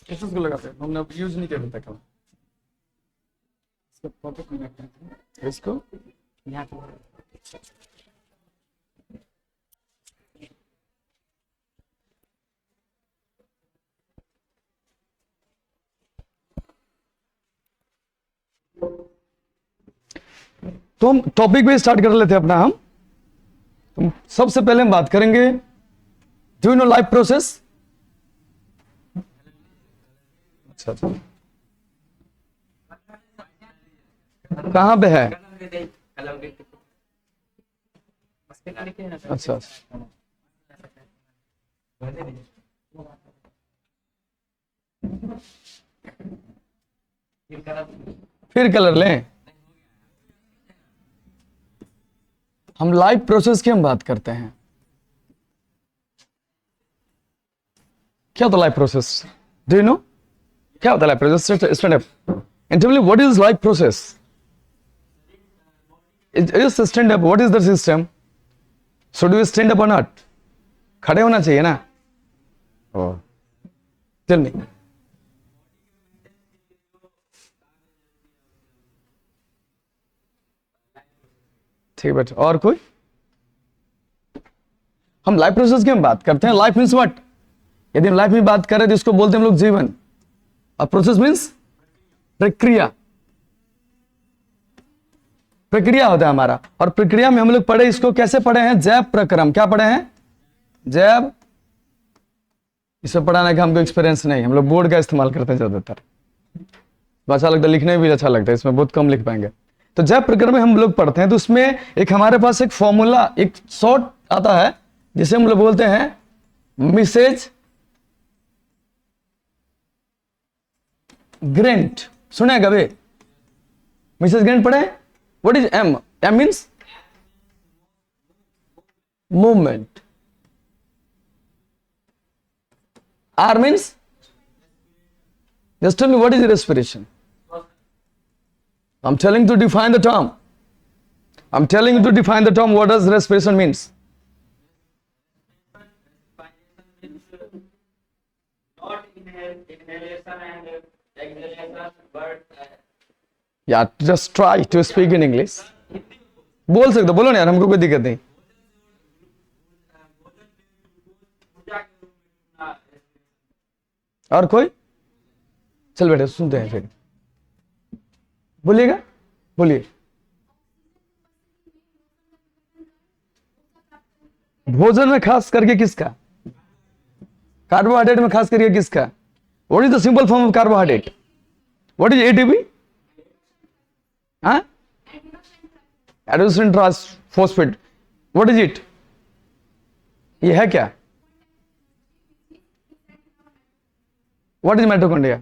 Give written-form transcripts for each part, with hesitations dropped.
कैसे उसको लगाते हैं? हमने अब यूज नहीं किया अभी तक हम इसको पॉकेट में रखते हैं इसको यहाँ पे। तो हम टॉपिक पे स्टार्ट कर लेते हैं अपना। हम सबसे पहले हम बात करेंगे, do you no life process? अच्छा अच्छा, कहाँ पे है? अच्छा अच्छा, फिर कलर लें। हम लाइफ प्रोसेस की हम बात करते हैं। क्या होता है life process? Do you know क्या होता है life process? Stand up and tell me what is life process? Is stand up, what is the system? Should we stand up और नॉट? खड़े होना चाहिए ना? Oh tell me. ठीक है बेटा, और कोई? हम लाइफ प्रोसेस की हम बात करते हैं। Life means what? यदि हम लाइफ में बात करें तो इसको बोलते हैं हम लोग जीवन, और प्रोसेस मीन्स प्रक्रिया। प्रक्रिया होता है हमारा, और प्रक्रिया में हम लोग पढ़े, इसको कैसे पढ़े हैं? जैव प्रक्रम। क्या पढ़े हैं? जैव। इसमें पढ़ाने का हमको एक्सपीरियंस नहीं, हम लोग बोर्ड का इस्तेमाल करते हैं ज्यादातर। तो अच्छा लगता है, लिखने में भी अच्छा लगता है, इसमें बहुत कम लिख पाएंगे। तो जैव प्रक्रम में हम लोग पढ़ते हैं, तो उसमें एक हमारे पास एक फॉर्मूला, एक शॉर्ट आता है जिसे हम लोग बोलते हैं मिसेज ग्रेंट। सुने कभी मिसेज ग्रेंट पढ़े? What is M? M means movement, R means just tell me what is respiration? I'm telling to define the term. I'm telling you to define the term. What does respiration means? Not inhalation and exhalation, but Yeah, just try to speak in English. बोल सकते हो, बोलो ना यार, हमको कोई दिक्कत नहीं। और कोई? चल बेटे सुनते हैं फिर, बोलिएगा, बोलिए। भोजन में खास करके किसका? कार्बोहाइड्रेट में खास करके किसका? What is the simple form of carbohydrate? What is ATP? हाँ, adenosine triphosphate. What is it? ये है क्या? What is mitochondria?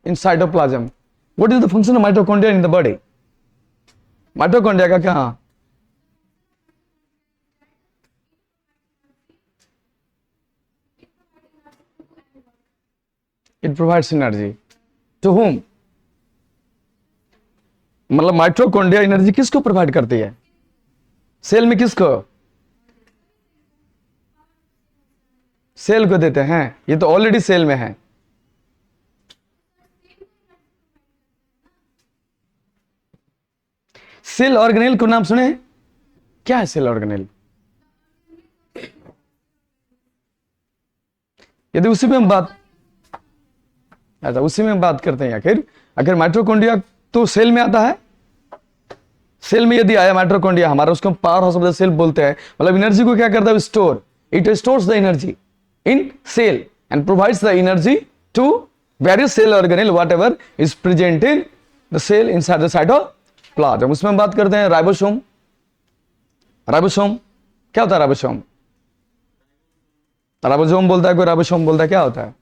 in cytoplasm. What is the function of mitochondria in the body? Mitochondria का क्या? It provides energy to whom? मतलब mitochondria energy किसको provide करती है? सेल में किसको? सेल को देते हैं। ये तो ऑलरेडी सेल में है। सेल ऑर्गेनेल को नाम सुने? क्या है सेल ऑर्गेनेल? यदि उसी में हम बात, अच्छा उसी में हम बात करते हैं। आखिर अगर माइटोकॉन्ड्रिया तो सेल में आता है, सेल में यदि आया माइटोकॉन्ड्रिया हमारा, उसको हम power house of the cell बोलते हैं। मतलब एनर्जी को क्या करता है? Store. It stores the energy in cell and provides the energy to various cell organelle whatever is present in the cell inside the cytoplasm. उसमें हम बात करते हैं राइबोसोम। राइबोसोम क्या होता है? राइबोसोम, राइबोसोम बोलता है कोई, राइबोसोम बोलता है, क्या होता है?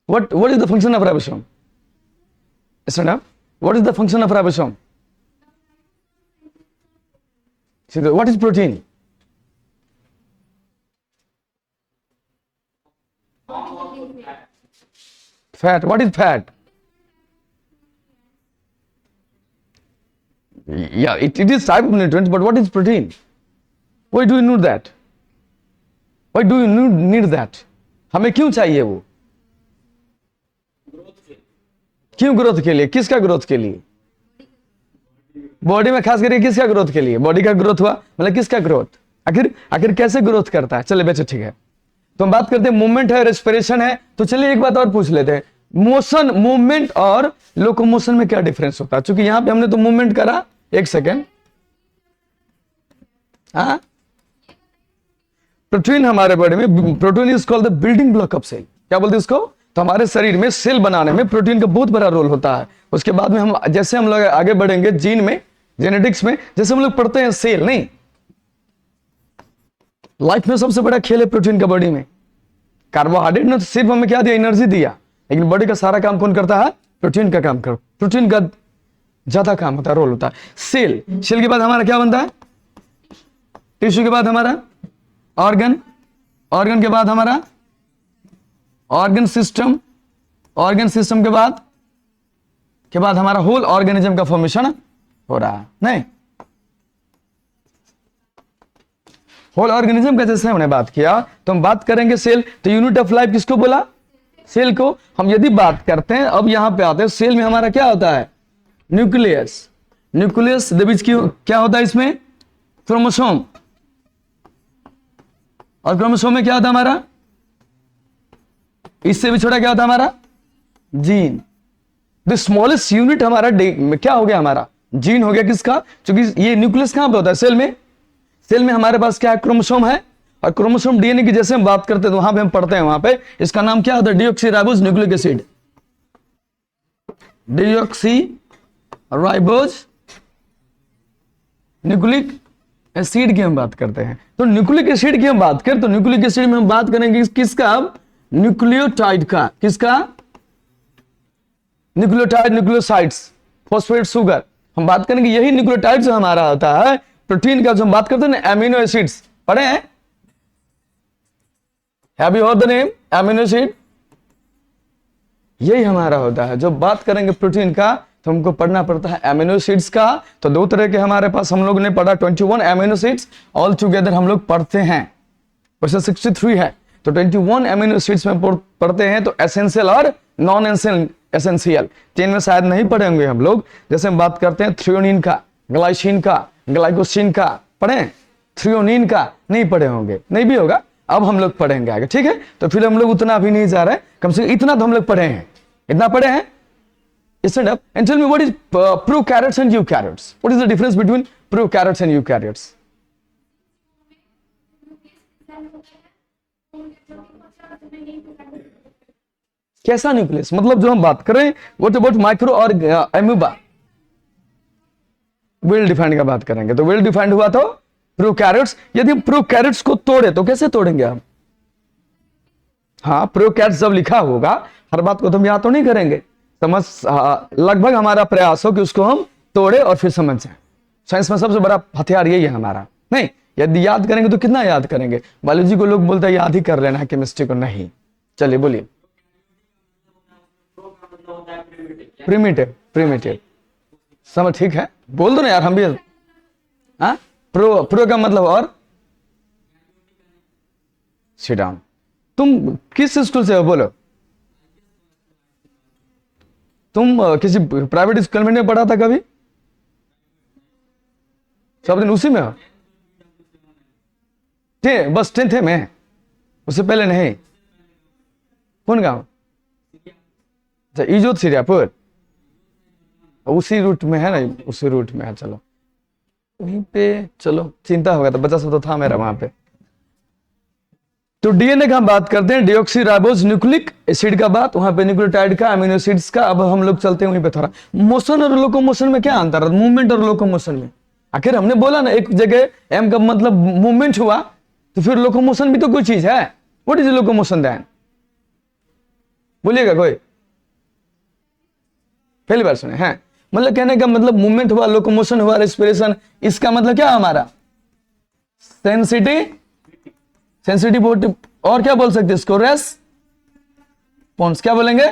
what is the function of ribosome? Stand up. What is the function of ribosome? See, what is protein? Fat. What is fat? Yeah, it is type of nutrients, but what is protein? Why do you need that? Why do you need that? हमें क्यों चाहिए वो? क्यों growth के लिए? किसका growth के लिए? बॉडी में खास करके किसका ग्रोथ के लिए? बॉडी का ग्रोथ हुआ मतलब किसका ग्रोथ? आखिर कैसे ग्रोथ करता है? चलिए बच्चे ठीक है, तो हम बात करते हैं मूवमेंट है, रेस्पिरेशन है। तो चलिए एक बात और पूछ लेते हैं, मोशन, मूवमेंट और लोकोमोशन में क्या डिफरेंस होता है? क्योंकि यहां पे हमने तो मूवमेंट करा, एक सेकेंड, हाँ, प्रोटीन हमारे बॉडी में, protein is called the building block of cell. क्या बोलते हैं इसको? तो हमारे शरीर में सेल बनाने में प्रोटीन का बहुत बड़ा रोल होता है। उसके बाद में हम जैसे हम लोग आगे बढ़ेंगे जीन में, जेनेटिक्स में, जैसे हम लोग पढ़ते हैं सेल, नहीं, लाइफ में सबसे बड़ा खेल है प्रोटीन का बॉडी में। कार्बोहाइड्रेट ने तो सिर्फ हमें क्या दिया? एनर्जी दिया, लेकिन बॉडी का सारा काम कौन करता है? प्रोटीन का काम कर, प्रोटीन का ज्यादा काम होता है, रोल होता है। सेल, सेल के बाद हमारा क्या बनता है? टिश्यू के बाद हमारा ऑर्गन, ऑर्गन के बाद हमारा ऑर्गन सिस्टम, ऑर्गन सिस्टम के बाद हमारा होल ऑर्गेनिज्म का फॉर्मेशन हो रहा है, नहीं, होल ऑर्गेनिज्म का जैसे हमने बात किया, तो हम बात करेंगे सेल। तो यूनिट ऑफ लाइफ किसको बोला? सेल को। हम यदि बात करते हैं, अब यहां पे आते हैं, सेल में हमारा क्या होता है? न्यूक्लियस, न्यूक्लियस दे बीच क्या होता है इसमें? क्रोमोसोम, और क्रोमोसोम में क्या होता है हमारा? इससे भी छोटा क्या होता है हमारा? जीन। द स्मॉलेस्ट यूनिट हमारा क्या हो गया? हमारा जीन हो गया। किसका? क्योंकि ये न्यूक्लियस कहां पे होता है? सेल में। सेल में हमारे पास क्या है? क्रोमोसोम है, और क्रोमोसोम डीएनए की जैसे हम बात करते हैं तो वहां पे हम पढ़ते हैं, वहां पे इसका नाम क्या होता है? Deoxyribose nucleic acid, deoxyribose nucleic acid की हम बात करते हैं। तो न्यूक्लिक एसिड की हम बात करें तो न्यूक्लिक एसिड में हम बात करेंगे किसका? न्यूक्लियोटाइड का। किसका? न्यूक्लियोटाइड, न्यूक्लियोसाइड्स, फॉस्फेट, शुगर, हम बात करेंगे यही न्यूक्लियोटाइड जो हमारा होता है प्रोटीन का, जो हम बात करते हैं ना, एमिनो एसिड्स, पढ़े हैं? Have you heard the name amino acid? यही हमारा होता है। जब बात करेंगे प्रोटीन का तो हमको पढ़ना पड़ता है एमिनो एसिड्स का। तो दो तरह के हमारे पास हम लोग ने पढ़ा, 21 एमिनो एसिड्स ऑल टुगेदर हम लोग पढ़ते हैं, वैसे 63 है, तो 21 एमिनो एसिड्स में पढ़ते हैं। तो एसेंशियल और नॉन एसेंशियल, 3 में शायद नहीं पढ़े होंगे हम लोग। जैसे हम बात करते हैं थ्रियोनिन का, ग्लाइसिन का, ग्लाइकोसिन का, पढ़े? थ्रियोनिन का नहीं पढ़े होंगे, नहीं भी होगा, अब हम लोग पढ़ेंगे आगे, ठीक है? तो फिर हम लोग उतना भी नहीं जा रहे, कम से कम इतना तो हम लोग पढ़े हैं, इतना पढ़े हैं। Stand up and tell me what is prokaryotes and eukaryotes. What is the difference between prokaryotes and eukaryotes? कैसा न्यूक्लियस? मतलब जो हम बात कर रहे हैं व्हाट अबाउट माइक्रो और एम्यूबा, वेल डिफाइंड का बात करेंगे। तो वेल डिफाइंड हुआ तो प्रोकैरियोट्स। यदि हम प्रोकैरियोट्स को तोड़े तो कैसे तोड़ेंगे हम? हाँ, प्रोकैरियोट्स जब लिखा होगा, हर बात को तो हम याद तो नहीं करेंगे, समझ, लगभग हमारा प्रयास हो कि उसको हम तोड़े और फिर समझ जाए। साइंस में सबसे बड़ा हथियार यही है हमारा, नहीं? यदि याद करेंगे तो कितना याद करेंगे? बायोलॉजी को लोग बोलते हैं याद ही कर लेना है, केमिस्ट्री को नहीं। चलिए बोलिए। प्रिमिटिव, प्रिमिटिव, समझ, ठीक है, बोल दो ना यार, हम भी। हाँ, प्रो का मतलब और सिट डाउन। तुम किस स्कूल से हो? बोलो। तुम किसी प्राइवेट स्कूल में पढ़ा था कभी? सब दिन उसी में हो? बस 10th में, उससे पहले नहीं? कौन गांव? अच्छा, इजोत सिरियापुर, उसी रूट में है ना, उसी रूट में है। चलो वहीं पे, चलो चिंता होगा तो बच्चा सब तो था मेरा वहां पे। तो डीएनए का हम बात करते हैं, डीऑक्सीराइबोज न्यूक्लिक एसिड का बात, वहां पे न्यूक्लियोटाइड का, अमीनो एसिड्स का। अब हम लोग चलते हैं वहीं पे थोड़ा, मोशन और लोकोमोशन में क्या अंतर है? मूवमेंट और लोकोमोशन में आखिर हमने बोला ना, एक जगह एम का मतलब मूवमेंट हुआ, तो फिर लोकोमोशन भी तो कोई चीज है। What is locomotion then? बोलिएगा कोई? पहली बार सुने हैं? मतलब कहने का मतलब मूवमेंट हुआ, लोकोमोशन हुआ, रेस्पिरेशन, इसका मतलब क्या हमारा? सेंसिटिविटी, और क्या बोल सकते हैं इसको? रेस्पॉन्स। क्या बोलेंगे?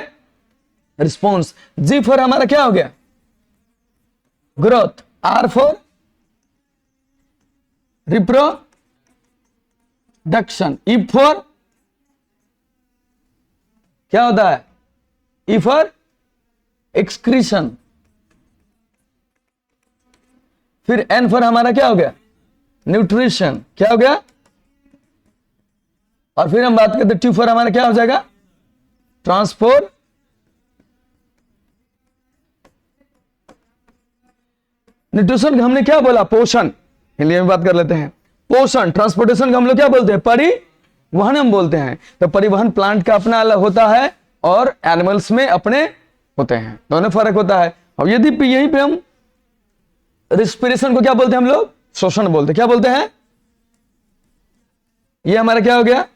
रिस्पॉन्स। जी फॉर हमारा क्या हो गया? ग्रोथ। आर फॉर डक्शन। ई फॉर क्या होता है? E for excretion. फिर एन फॉर हमारा क्या हो गया? न्यूट्रिशन। क्या हो गया? और फिर हम बात करते टी फॉर हमारा क्या हो जाएगा? ट्रांसपोर्ट। न्यूट्रिशन का हमने क्या बोला? पोषण। हिंदी में बात कर लेते हैं। पोषण। ट्रांसपोर्टेशन का हम लोग क्या बोलते हैं? परिवहन हम बोलते हैं। तो परिवहन प्लांट का अपना अलग होता है और एनिमल्स में अपने होते हैं, दोनों फर्क होता है। और यदि यहीं पे हम रिस्पिरेशन को क्या बोलते हैं? हम लोग श्वसन बोलते हैं। क्या बोलते हैं? ये हमारा क्या हो गया?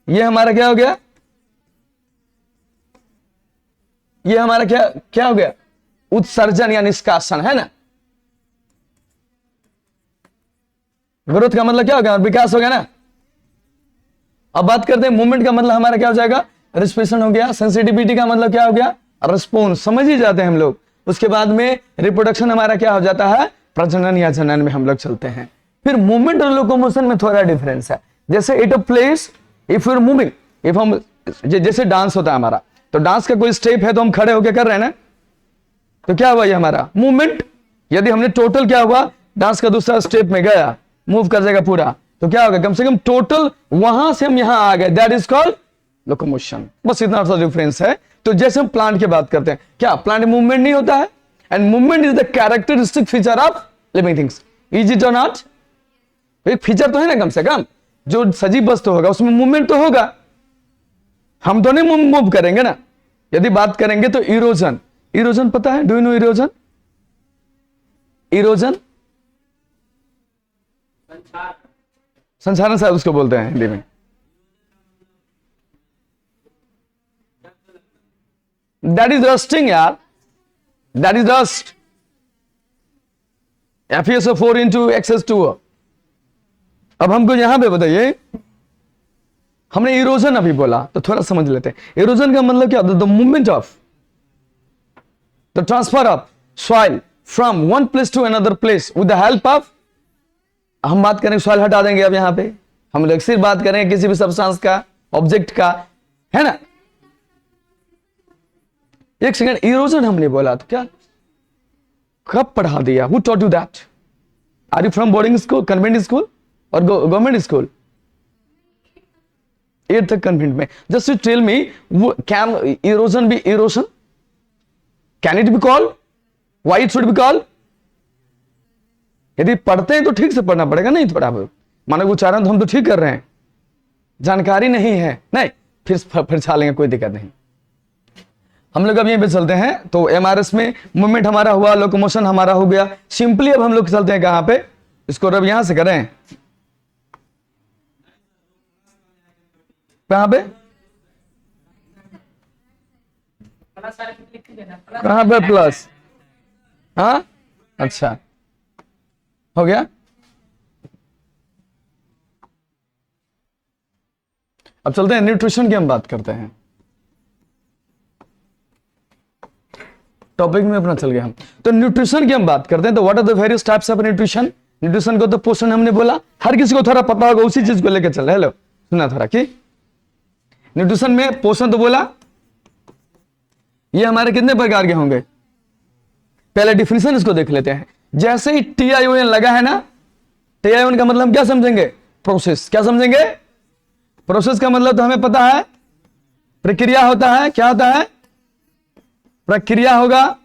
ये हमारा क्या हो गया? ये हमारा क्या क्या हो गया? उत्सर्जन या निष्कासन, है ना। ग्रोथ का मतलब क्या हो गया? विकास हो गया ना। अब बात करते हैं मूवमेंट का मतलब हमारा क्या हो जाएगा? रेस्पिरेशन हो गया। सेंसिटिविटी का मतलब क्या हो गया? रिस्पॉन्स। समझ ही जाते हैं हम लोग। उसके बाद में रिप्रोडक्शन हमारा क्या हो जाता है? प्रजनन या जनन में हम लोग चलते हैं। फिर मूवमेंट और लोकोमोशन में थोड़ा डिफरेंस है। जैसे it a place if you are moving, if हम जैसे डांस होता है हमारा, तो डांस का कोई स्टेप है तो हम खड़े होकर कर रहे हैं ना, तो क्या हुआ? ये हमारा मूवमेंट। यदि हमने टोटल क्या हुआ? डांस का दूसरा स्टेप में गया, मूव कर जाएगा पूरा, तो क्या होगा? कम से कम टोटल वहां से हम यहां आ गए, दैट इज कॉल्ड लोकोमोशन। बस इतना सा डिफरेंस है। तो जैसे हम प्लांट की बात करते हैं, क्या प्लांट मूवमेंट नहीं होता है? And movement is the characteristic feature of living things. Is it और नॉट? एक फीचर तो है ना, कम से कम जो सजीव वस्तु होगा उसमें मूवमेंट तो होगा। हम तो नहीं मूव करेंगे ना। यदि बात करेंगे तो इरोजन। इरोजन पता है? Do you know erosion? Erosion संसारण साहब उसको बोलते हैं हिंदी में। दैट इज रस्टिंग यार, that is rust. FeSO4 into XH2O। अब हमको यहां पे बताइए, हमने इरोजन अभी बोला तो थोड़ा समझ लेते हैं। इरोजन का मतलब क्या होता है? The movement of the transfer of soil from one place to another place with the help of, हम बात करें सॉइल हटा देंगे अब यहां पे, हम लोग सिर्फ बात करेंगे किसी भी सब्सटेंस का, ऑब्जेक्ट का, है ना। एक सेकंड, इरोजन हमने बोला तो क्या कब पढ़ा दिया? Who taught you that? Are you from boarding school, convent school और गवर्नमेंट स्कूल? 8th तक कन्वेंट में। Just you tell me, can erosion be erosion? Can it be called? Why it should be called? यदि पढ़ते हैं तो ठीक से पढ़ना पड़ेगा, नहीं थोड़ा बहुत मानो उच्चारण तो हम तो ठीक कर रहे हैं, जानकारी नहीं है नहीं फिर छालेंगे, कोई दिक्कत नहीं। हम लोग अब यहीं पे चलते हैं। तो MRS में मूवमेंट हमारा हुआ, लोकोमोशन हमारा हो गया। सिंपली अब हम लोग चलते हैं कहां पे? इसको अब यहां से करें, कहां पे? कहां पे प्लस? हाँ अच्छा, हो गया। अब चलते हैं न्यूट्रिशन की हम बात करते हैं। टॉपिक में अपना चल गया हम। तो न्यूट्रिशन की हम बात करते हैं। तो what are the various types of nutrition? Nutrition को तो पोषण हमने बोला, हर किसी को थोड़ा पता होगा, उसी चीज को लेकर चल रहे। हेलो सुना थोड़ा कि न्यूट्रिशन में पोषण तो बोला, ये हमारे कितने प्रकार के होंगे? पहले डिफिनेशन इसको देख लेते हैं। जैसे ही TION लगा है ना, TION का मतलब हम क्या समझेंगे? प्रोसेस। क्या समझेंगे? प्रोसेस का मतलब तो हमें पता है, प्रक्रिया होता है। क्या होता है? प्रक्रिया होगा।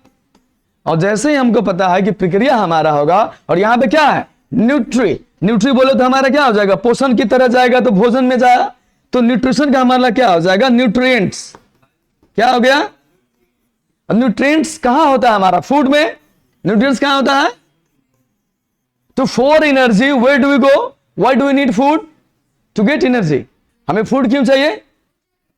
और जैसे ही हमको पता है कि प्रक्रिया हमारा होगा, और यहां पे क्या है? न्यूट्री। न्यूट्री बोलो तो हमारा क्या हो जाएगा? पोषण की तरह जाएगा, तो भोजन में जाएगा। तो न्यूट्रिशन का हमारा क्या हो जाएगा? न्यूट्रिएंट्स। क्या हो गया? न्यूट्रिएंट्स कहां होता है हमारा? फूड में। न्यूट्रिएंट्स कहां होता है? तो for energy where do we go? Why do we need food? To get energy. हमें फूड क्यों चाहिए?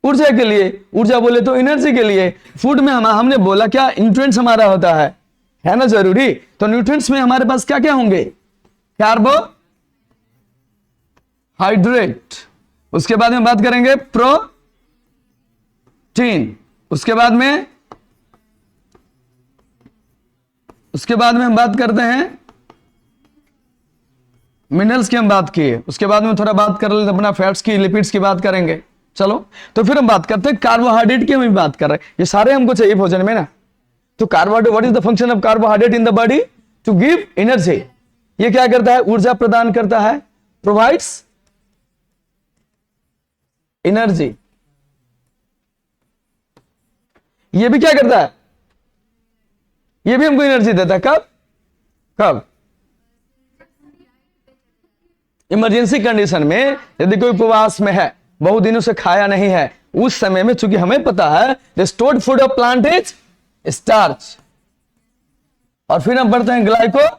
ऊर्जा के लिए। ऊर्जा बोले तो एनर्जी के लिए। फूड में हमने बोला क्या? न्यूट्रिएंट्स हमारा होता है ना जरूरी। तो न्यूट्रिएंट्स में हमारे पास क्या क्या होंगे? कार्बोहाइड्रेट, उसके बाद में बात करेंगे प्रोटीन, उसके बाद में हम बात करते हैं मिनरल्स की हम बात किए, उसके बाद में थोड़ा बात कर लेते अपना फैट्स की, लिपिड्स की बात करेंगे। चलो तो फिर हम बात करते हैं कार्बोहाइड्रेट की, हम भी बात कर रहे हैं, ये सारे हमको चाहिए भोजन में ना। तो carbohydrate, what is the function of carbohydrate in the body? To give energy. ये क्या करता है? ऊर्जा प्रदान करता है, प्रोवाइड्स एनर्जी। ये भी क्या करता है? ये भी हमको एनर्जी देता है। कब कब? इमरजेंसी कंडीशन में, यदि कोई उपवास में है, बहुत दिनों से खाया नहीं है, उस समय में चूंकि हमें पता है the stored food of plant is starch, और फिर हम पढ़ते हैं ग्लाइकोजेन,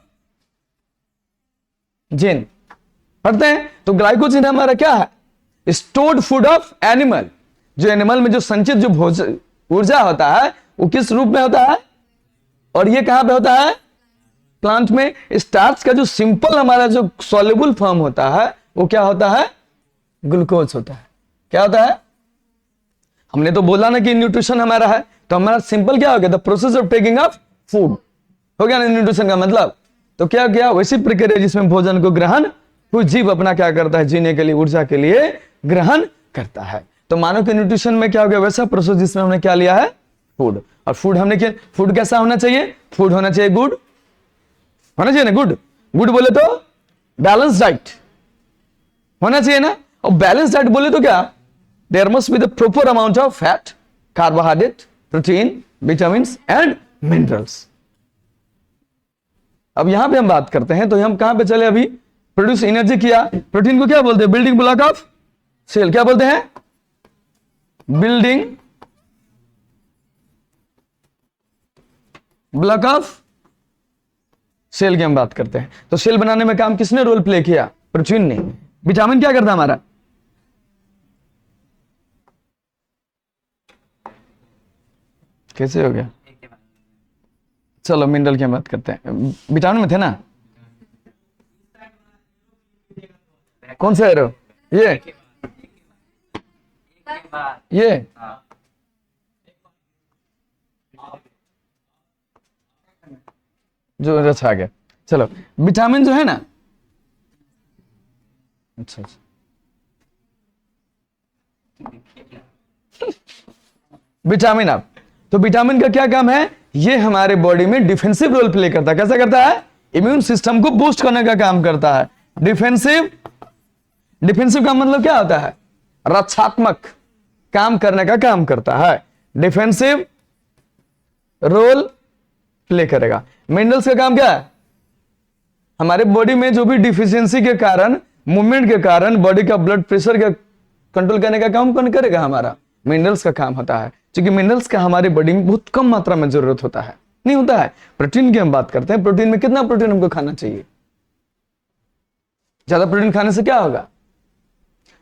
पढ़ते हैं। तो ग्लाइकोजेन हमारा क्या है? Stored food of animal. जो एनिमल में जो संचित जो भोजन ऊर्जा होता है वो किस रूप में होता है? और ये कहां पे होता है? प्लांट में। स्टार्च का जो सिंपल हमारा जो सॉल्युबल फॉर्म होता है वो क्या होता है? ग्लूकोज होता है। क्या होता है? हमने तो बोला ना कि न्यूट्रिशन हमारा है, तो हमारा सिंपल क्या हो गया? The process of taking of food हो गया ना न्यूट्रिशन का मतलब। तो क्या किया? वैसी प्रक्रिया जिसमें भोजन को ग्रहण कोई जीव अपना क्या करता है? जीने के लिए, ऊर्जा के लिए ग्रहण करता है। तो मानव के न्यूट्रिशन में क्या हो गया? वैसा प्रोसेस जिसमें हमने क्या लिया है? फूड। और फूड हमने क्या? फूड कैसा होना चाहिए? फूड होना चाहिए गुड, होना चाहिए ना गुड। गुड बोले तो बैलेंस डाइट होना चाहिए ना। और बैलेंस डाइट बोले तो क्या? There must be the proper amount of fat, carbohydrate, protein, vitamin and minerals. अब यहां पे हम बात करते हैं, तो हम कहां पे चले? अभी प्रोड्यूस एनर्जी किया। प्रोटीन को क्या बोलते हैं? Building block of cell. क्या बोलते हैं? बिल्डिंग ब्लॉक ऑफ सेल की हम बात करते हैं। तो सेल बनाने में काम किसने रोल प्ले किया? प्रोटीन ने। विटामिन क्या करता है हमारा? कैसे हो गया? चलो मिनरल की हम बात करते हैं। विटामिन में थे ना? कौन सा एरो? ये जो अच्छा आ गया। चलो विटामिन जो है ना, अच्छा अच्छा विटामिन। अब तो विटामिन का क्या काम है? ये हमारे बॉडी में डिफेंसिव रोल प्ले करता है। कैसा करता है? इम्यून सिस्टम को बूस्ट करने का काम करता है। डिफेंसिव। डिफेंसिव का मतलब क्या होता है? रक्षात्मक काम करने का काम करता है। डिफेंसिव रोल प्ले करेगा। मिनरल्स का काम क्या है? हमारे बॉडी में जो भी डिफिशियंसी के कारण, मूवमेंट के कारण, बॉडी का ब्लड प्रेशर का कंट्रोल करने का काम कौन करेगा? हमारा मिनरल्स का काम होता है। क्योंकि मिनरल्स का हमारे बॉडी में बहुत कम मात्रा में जरूरत होता है, नहीं होता है। प्रोटीन की हम बात करते हैं। प्रोटीन में कितना प्रोटीन हमको खाना चाहिए? ज्यादा प्रोटीन खाने से क्या होगा?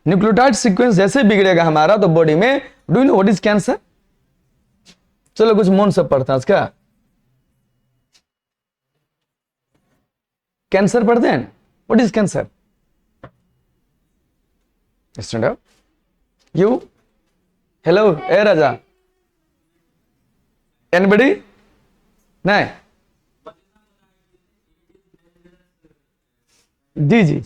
न्यूक्लियोटाइड सीक्वेंस जैसे बिगड़ेगा हमारा, तो बॉडी में, do you know what is cancer? चलो कुछ मन सब पढ़ता है इसका। कैंसर पढ़ते हैं? What is cancer? Stand up. You? Hello A Raja, anybody? नहीं? जी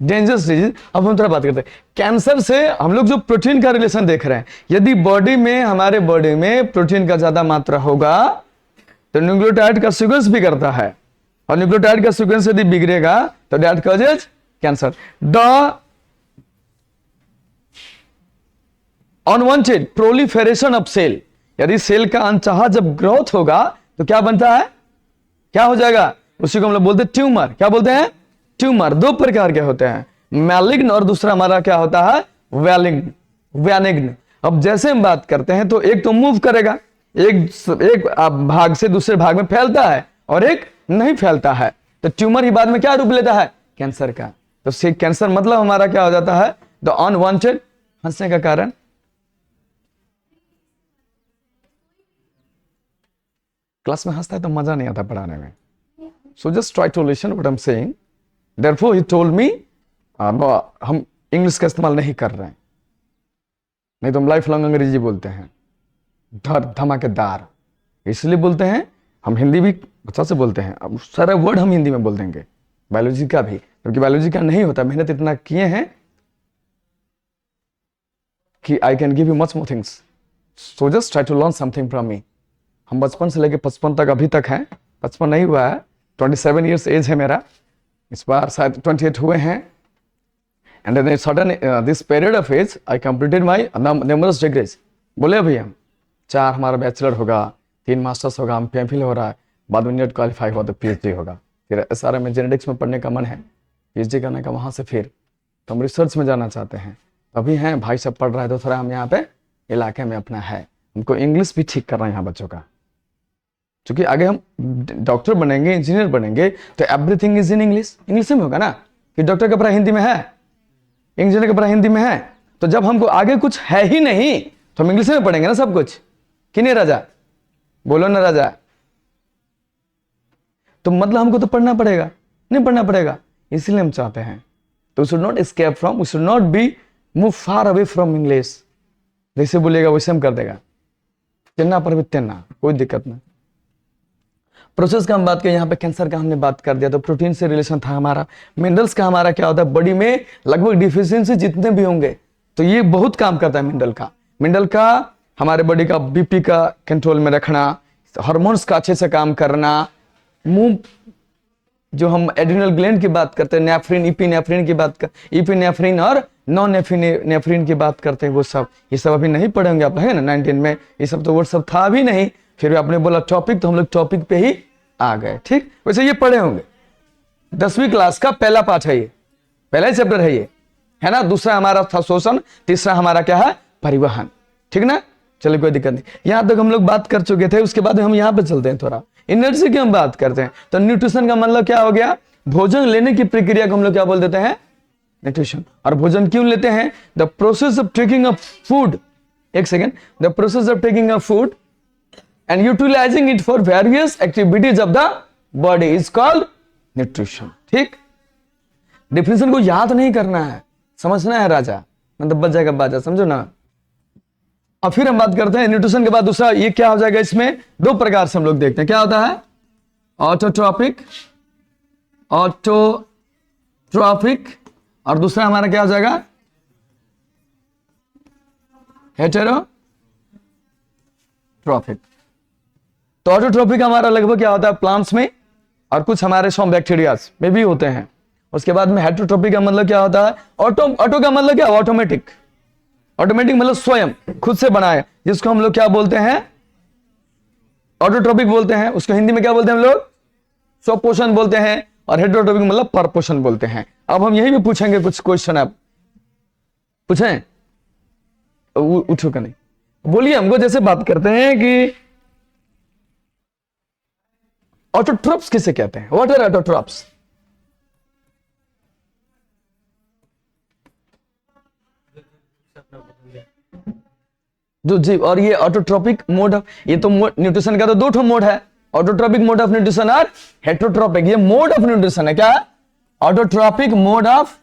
डेंजरस डिजीज। अब हम थोड़ा बात करते हैं कैंसर से। हम लोग जो प्रोटीन का रिलेशन देख रहे हैं, यदि बॉडी में, हमारे बॉडी में प्रोटीन का ज्यादा मात्रा होगा तो न्यूक्लियोटाइड का सीक्वेंस भी करता है, और न्यूक्लियोटाइड का सीक्वेंस यदि बिगड़ेगा तो that causes cancer. The unwanted proliferation of cell. यदि सेल का अनचाहा जब ग्रोथ होगा तो क्या बनता है? क्या हो जाएगा? उसी को हम लोग बोलते हैं ट्यूमर। क्या बोलते हैं? ट्यूमर। दो प्रकार के होते हैं, मैलिग्न और दूसरा हमारा क्या होता है? वैनिग्न। अब जैसे हम बात करते हैं तो एक तो मूव करेगा, एक भाग से दूसरे भाग में फैलता है, और एक नहीं फैलता है। तो ट्यूमर ही बाद में क्या रूप लेता है? कैंसर का। तो कैंसर मतलब हमारा क्या हो जाता है? The unwanted. हंसने का कारण? क्लास में हंसता है तो मजा नहीं आता पढ़ाने में। So just try to listen what I am saying. Therefore he told me, हम इंग्लिश का इस्तेमाल नहीं कर रहे हैं, नहीं तो हम लाइफ लॉन्ग अंग्रेजी बोलते हैं, धमाकेदार इसलिए बोलते हैं। हम हिंदी भी अच्छा से बोलते हैं, अब सारा वर्ड हम हिंदी में बोल देंगे, बायोलॉजी का भी। क्योंकि बायोलॉजी का नहीं होता, मेहनत इतना किए हैं कि I can give you much more things, so just try to learn something from me. हम बचपन से लेके 55 तक अभी तक हैं, 55 नहीं हुआ है, 27 ईयर्स एज है मेरा, इस बार शायद 28 हुए हैं। And in sudden this period of age I completed my numerous degrees. बोले अभी हम 4 हमारा बैचलर होगा, 3 मास्टर्स होगा, हम PhD हो रहा है, बाद में नेट क्वालिफाई हुआ तो PhD होगा। फिर SRM में जेनेटिक्स में पढ़ने का मन है, PhD करने का, वहाँ से फिर तो हम रिसर्च में जाना चाहते हैं। तो अभी हैं भाई सब पढ़ रहा है, तो थोड़ा हम यहाँ पे इलाके में अपना है, हमको इंग्लिश भी ठीक करना है यहाँ बच्चों का, क्योंकि आगे हम डॉक्टर बनेंगे, इंजीनियर बनेंगे, तो everything is in English. English में होगा ना, कि डॉक्टर का पढ़ाई हिंदी में है, इंजीनियर का पढ़ाई हिंदी में है, तो जब हमको आगे कुछ है ही नहीं तो हम इंग्लिश में पढ़ेंगे ना सब कुछ, कि नहीं राजा? बोलो ना राजा। तो मतलब हमको तो पढ़ना पड़ेगा, नहीं पढ़ना पड़ेगा, इसलिए हम चाहते हैं। तो we should not escape from, we should not be move far away from English. जैसे बोलेगा वैसे हम कर देगा, तेना पर भी तेना, कोई दिक्कत नहीं। प्रोसेस का हम बात करें, यहाँ पे कैंसर का हमने बात कर दिया, तो प्रोटीन से रिलेशन था हमारा। मिनरल्स का हमारा क्या होता है, बॉडी में लगभग डिफिशियंसी जितने भी होंगे तो ये बहुत काम करता है मिनरल का। मिनरल का हमारे बॉडी का BP का कंट्रोल में रखना, हार्मोन्स का अच्छे से काम करना, मुंह जो हम एड्रिनल ग्लैंड की बात करते हैं, नेफ्रिन, इपिनेफ्रिन की बात कर, इपिनेफ्रिन और नॉन नेफ्रिन की बात करते हैं, वो सब, ये सब अभी नहीं पढ़ेंगे आप, है ना 19 में, ये सब तो वो सब था भी नहीं। फिर भी आपने बोला टॉपिक, तो हम लोग टॉपिक पे ही आ गए, ठीक। वैसे ये पढ़े होंगे, 10वीं क्लास का पहला पाठ है ये, पहला ही चैप्टर है ये, है ना। दूसरा हमारा था शोषण, तीसरा हमारा क्या है, परिवहन, ठीक ना। चलिए कोई दिक्कत नहीं, यहां तक हम लोग बात कर चुके थे। उसके बाद हम यहाँ पे चलते हैं, थोड़ा एनर्जी की हम बात करते हैं। तो न्यूट्रिशन का मतलब क्या हो गया, भोजन लेने की प्रक्रिया को हम लोग क्या बोल देते हैं, न्यूट्रिशन। और भोजन क्यों लेते हैं, the process of taking a food, एक second, the process of taking a food and utilizing it for various activities of the body is called nutrition, ठीक। डिफिनेशन को याद नहीं करना है, समझना है राजा, मतलब बच जाएगा बाजा, समझो ना। और फिर हम बात करते हैं न्यूट्रिशन के बाद दूसरा ये क्या हो जाएगा, इसमें 2 प्रकार से हम लोग देखते हैं, क्या होता है, ऑटोट्रॉपिक, ऑटोट्रॉपिक, और दूसरा हमारा क्या हो जाएगा, हेटेरोट्रॉपिक। तो ऑटोट्रॉपिक हमारा लगभग क्या होता है, प्लांट्स में, और कुछ हमारे सॉम बैक्टीरियाज में भी होते हैं। उसके बाद में हेटेरोट्रॉपिक का मतलब क्या होता है, ऑटो का मतलब क्या, ऑटोमेटिक, ऑटोमेटिक मतलब स्वयं खुद से बनाए, जिसको हम लोग क्या बोलते हैं, ऑटोट्रॉपिक बोलते हैं। उसको हिंदी में क्या बोलते हैं हम लोग, स्वपोषण बोलते हैं। और हेटेरोट्रॉपिक मतलब परपोषण बोलते हैं। अब हम यही भी पूछेंगे कुछ क्वेश्चन, आप पूछें, उठो का नहीं, बोलिए हमको। जैसे बात करते हैं कि ऑटोट्रॉप्स किसे कहते हैं, व्हाट आर ऑटोट्रॉप्स, जो जीव। और ये ऑटोट्रॉपिक मोड ऑफ, ये तो न्यूट्रिशन का तो 2 मोड है, ऑटोट्रॉपिक मोड ऑफ न्यूट्रिशन और हेटेरोट्रॉपिक। ये मोड ऑफ न्यूट्रिशन है, क्या है, ऑटोट्रॉपिक मोड ऑफ,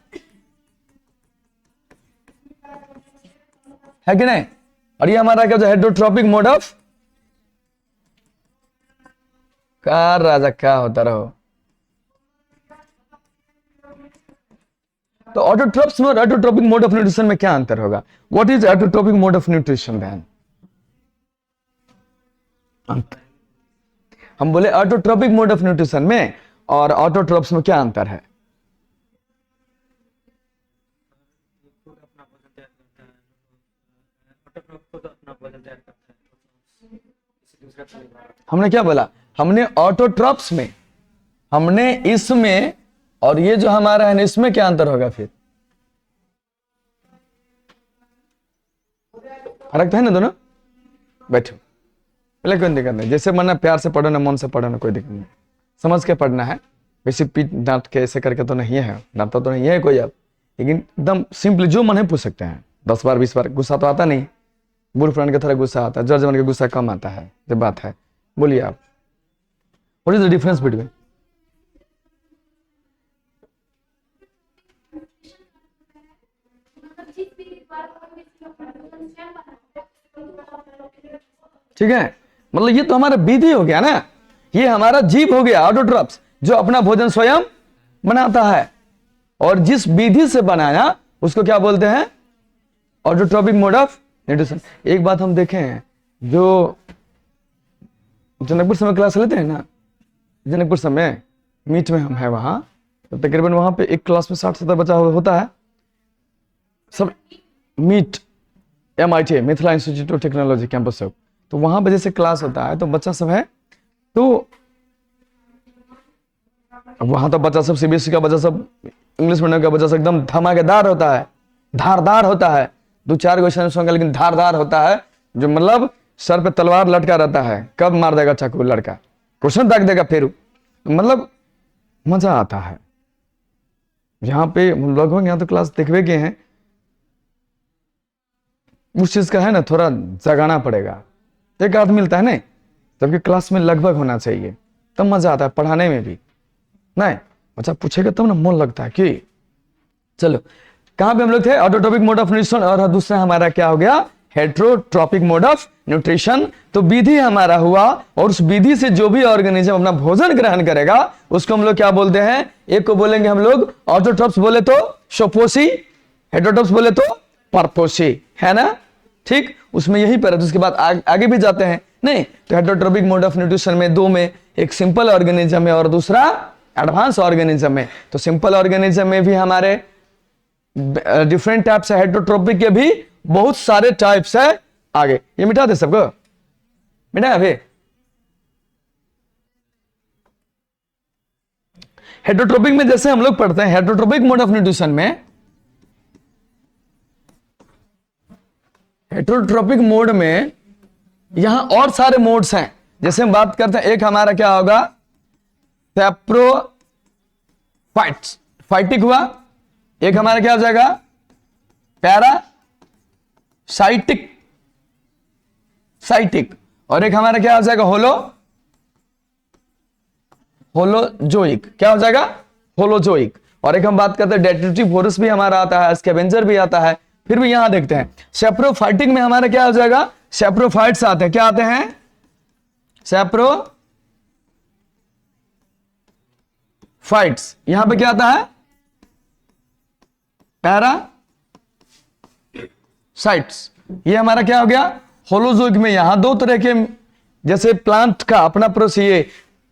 है कि नहीं। और ये हमारा क्या, हेटेरोट्रॉपिक मोड ऑफ, कार राजा क्या होता रहो। तो ऑटोट्रॉप्स में और ऑटोट्रॉपिक मोड ऑफ न्यूट्रिशन में क्या अंतर होगा, what is autotrophic mode of nutrition then, अंतर। हम बोले ऑटोट्रॉपिक मोड ऑफ न्यूट्रिशन में और ऑटोट्रॉप्स में क्या अंतर है। हमने क्या बोला, हमने ऑटोट्रॉप्स में, हमने इसमें, और ये जो हमारा है इसमें क्या अंतर होगा, फिर फर्क तो है ना दोनों। बैठो, पहले कोई दिक्कत नहीं, जैसे मना प्यार से पढ़ो ना, मन से पढ़ो ना, कोई दिक्कत नहीं, समझ के पढ़ना है। वैसे पीट डांट के ऐसे करके तो नहीं है, डांटता तो नहीं है कोई अब, लेकिन एकदम सिंपली जो मन है पूछ सकते हैं। 10 बार 20 बार गुस्सा तो आता नहीं, बुढ़ पुरान के तरह गुस्सा आता है, जड़ जवान के गुस्सा कम आता है, जब बात है। बोलिए आप, what is the difference between, ठीक है, मतलब ये तो हमारा विधि हो गया ना, ये हमारा जीव हो गया ऑटोट्रॉप्स, जो अपना भोजन स्वयं बनाता है। और जिस विधि से बनाया उसको क्या बोलते हैं? Autotrophic mode of nutrition. एक बात हम देखे हैं, जो जनकपुर समय क्लास लेते हैं ना, जनकपुर समय मीट में हम है वहां, तो तकरीबन वहां पे एक क्लास में 60-70 बच्चा होता है, सब मीट MIT Mithila institute of technology campus सब। तो वहां पे जैसे क्लास होता है तो बच्चा सब है, तो वहां तो बच्चा सब CBSE का बच्चा सब, इंग्लिश मीडियम का बच्चा सब एकदम धमाकेदार होता है, धारदार होता है, 2-4 क्वेश्चन होंगे लेकिन धारदार होता है, जो मतलब सर पे तलवार लटका रहता है, कब मार देगा चाकू लड़का, क्वेश्चन दाग देगा फिर, मतलब मजा आता है। यहाँ पे हम लोग यहाँ तो क्लास देखवे गए हैं, उस चीज का है ना, थोड़ा जगाना पड़ेगा, एक आध मिलता है नहीं, जबकि क्लास में लगभग होना चाहिए, तब मजा आता है पढ़ाने में भी। नहीं बच्चा पूछेगा तब ना मन लगता है कि चलो, कहां पे हम लोग थे? ऑटोट्रॉपिक मोड ऑफ न्यूट्रिशन, और दूसरा हमारा क्या हो गया? Heterotrophic mode of nutrition. तो विधि हमारा हुआ, और उस विधि से जो भी ऑर्गेनिज्म अपना भोजन ग्रहण करेगा उसको हम लोग क्या बोलते हैं? एक को बोलेंगे हम लोग ऑटोट्रॉप्स बोले तो शोपोसी, हेट्रोट्रॉप्स बोले तो परपोसी, है ना? ठीक, उसमें यही पर है। तो उसके बाद आगे भी जाते हैं नहीं, तो हेट्रोट्रॉपिक मोड ऑफ न्यूट्रिशन में दो में, एक सिंपल ऑर्गेनिज्म है और दूसरा एडवांस ऑर्गेनिज्म है। तो सिंपल ऑर्गेनिज्म में भी हमारे डिफरेंट टाइप्स है, हेट्रोट्रॉपिक के भी बहुत सारे टाइप्स है। आगे ये मिटा दे सबको, मिटा अभी। हेट्रोट्रॉपिक में जैसे हम लोग पढ़ते हैं, हेट्रोट्रॉपिक मोड ऑफ न्यूट्रिशन में, हेट्रोट्रॉपिक मोड में यहां और सारे मोड्स हैं। जैसे हम बात करते हैं, एक हमारा क्या होगा? सैप्रोफाइट्स, फाइटिक हुआ। एक हमारा क्या हो जाएगा? Parasitic, sciatic. और एक हमारा क्या हो जाएगा? होलोजोइक। क्या हो जाएगा? होलोजोइक। और एक हम बात करते हैं डेट्रिटिव फोरस भी हमारा आता है, स्कैवेंजर भी आता है। फिर भी यहां देखते हैं सैप्रोफाइटिक में हमारा क्या हो जाएगा? सैप्रोफाइट्स आते हैं। क्या आते हैं? सैप्रोफाइट्स। यहां पे क्या आता है? पैरासाइट्स। ये हमारा क्या हो गया? होलोजोइक में यहां दो तरह के, जैसे प्लांट का अपना प्रोसेस,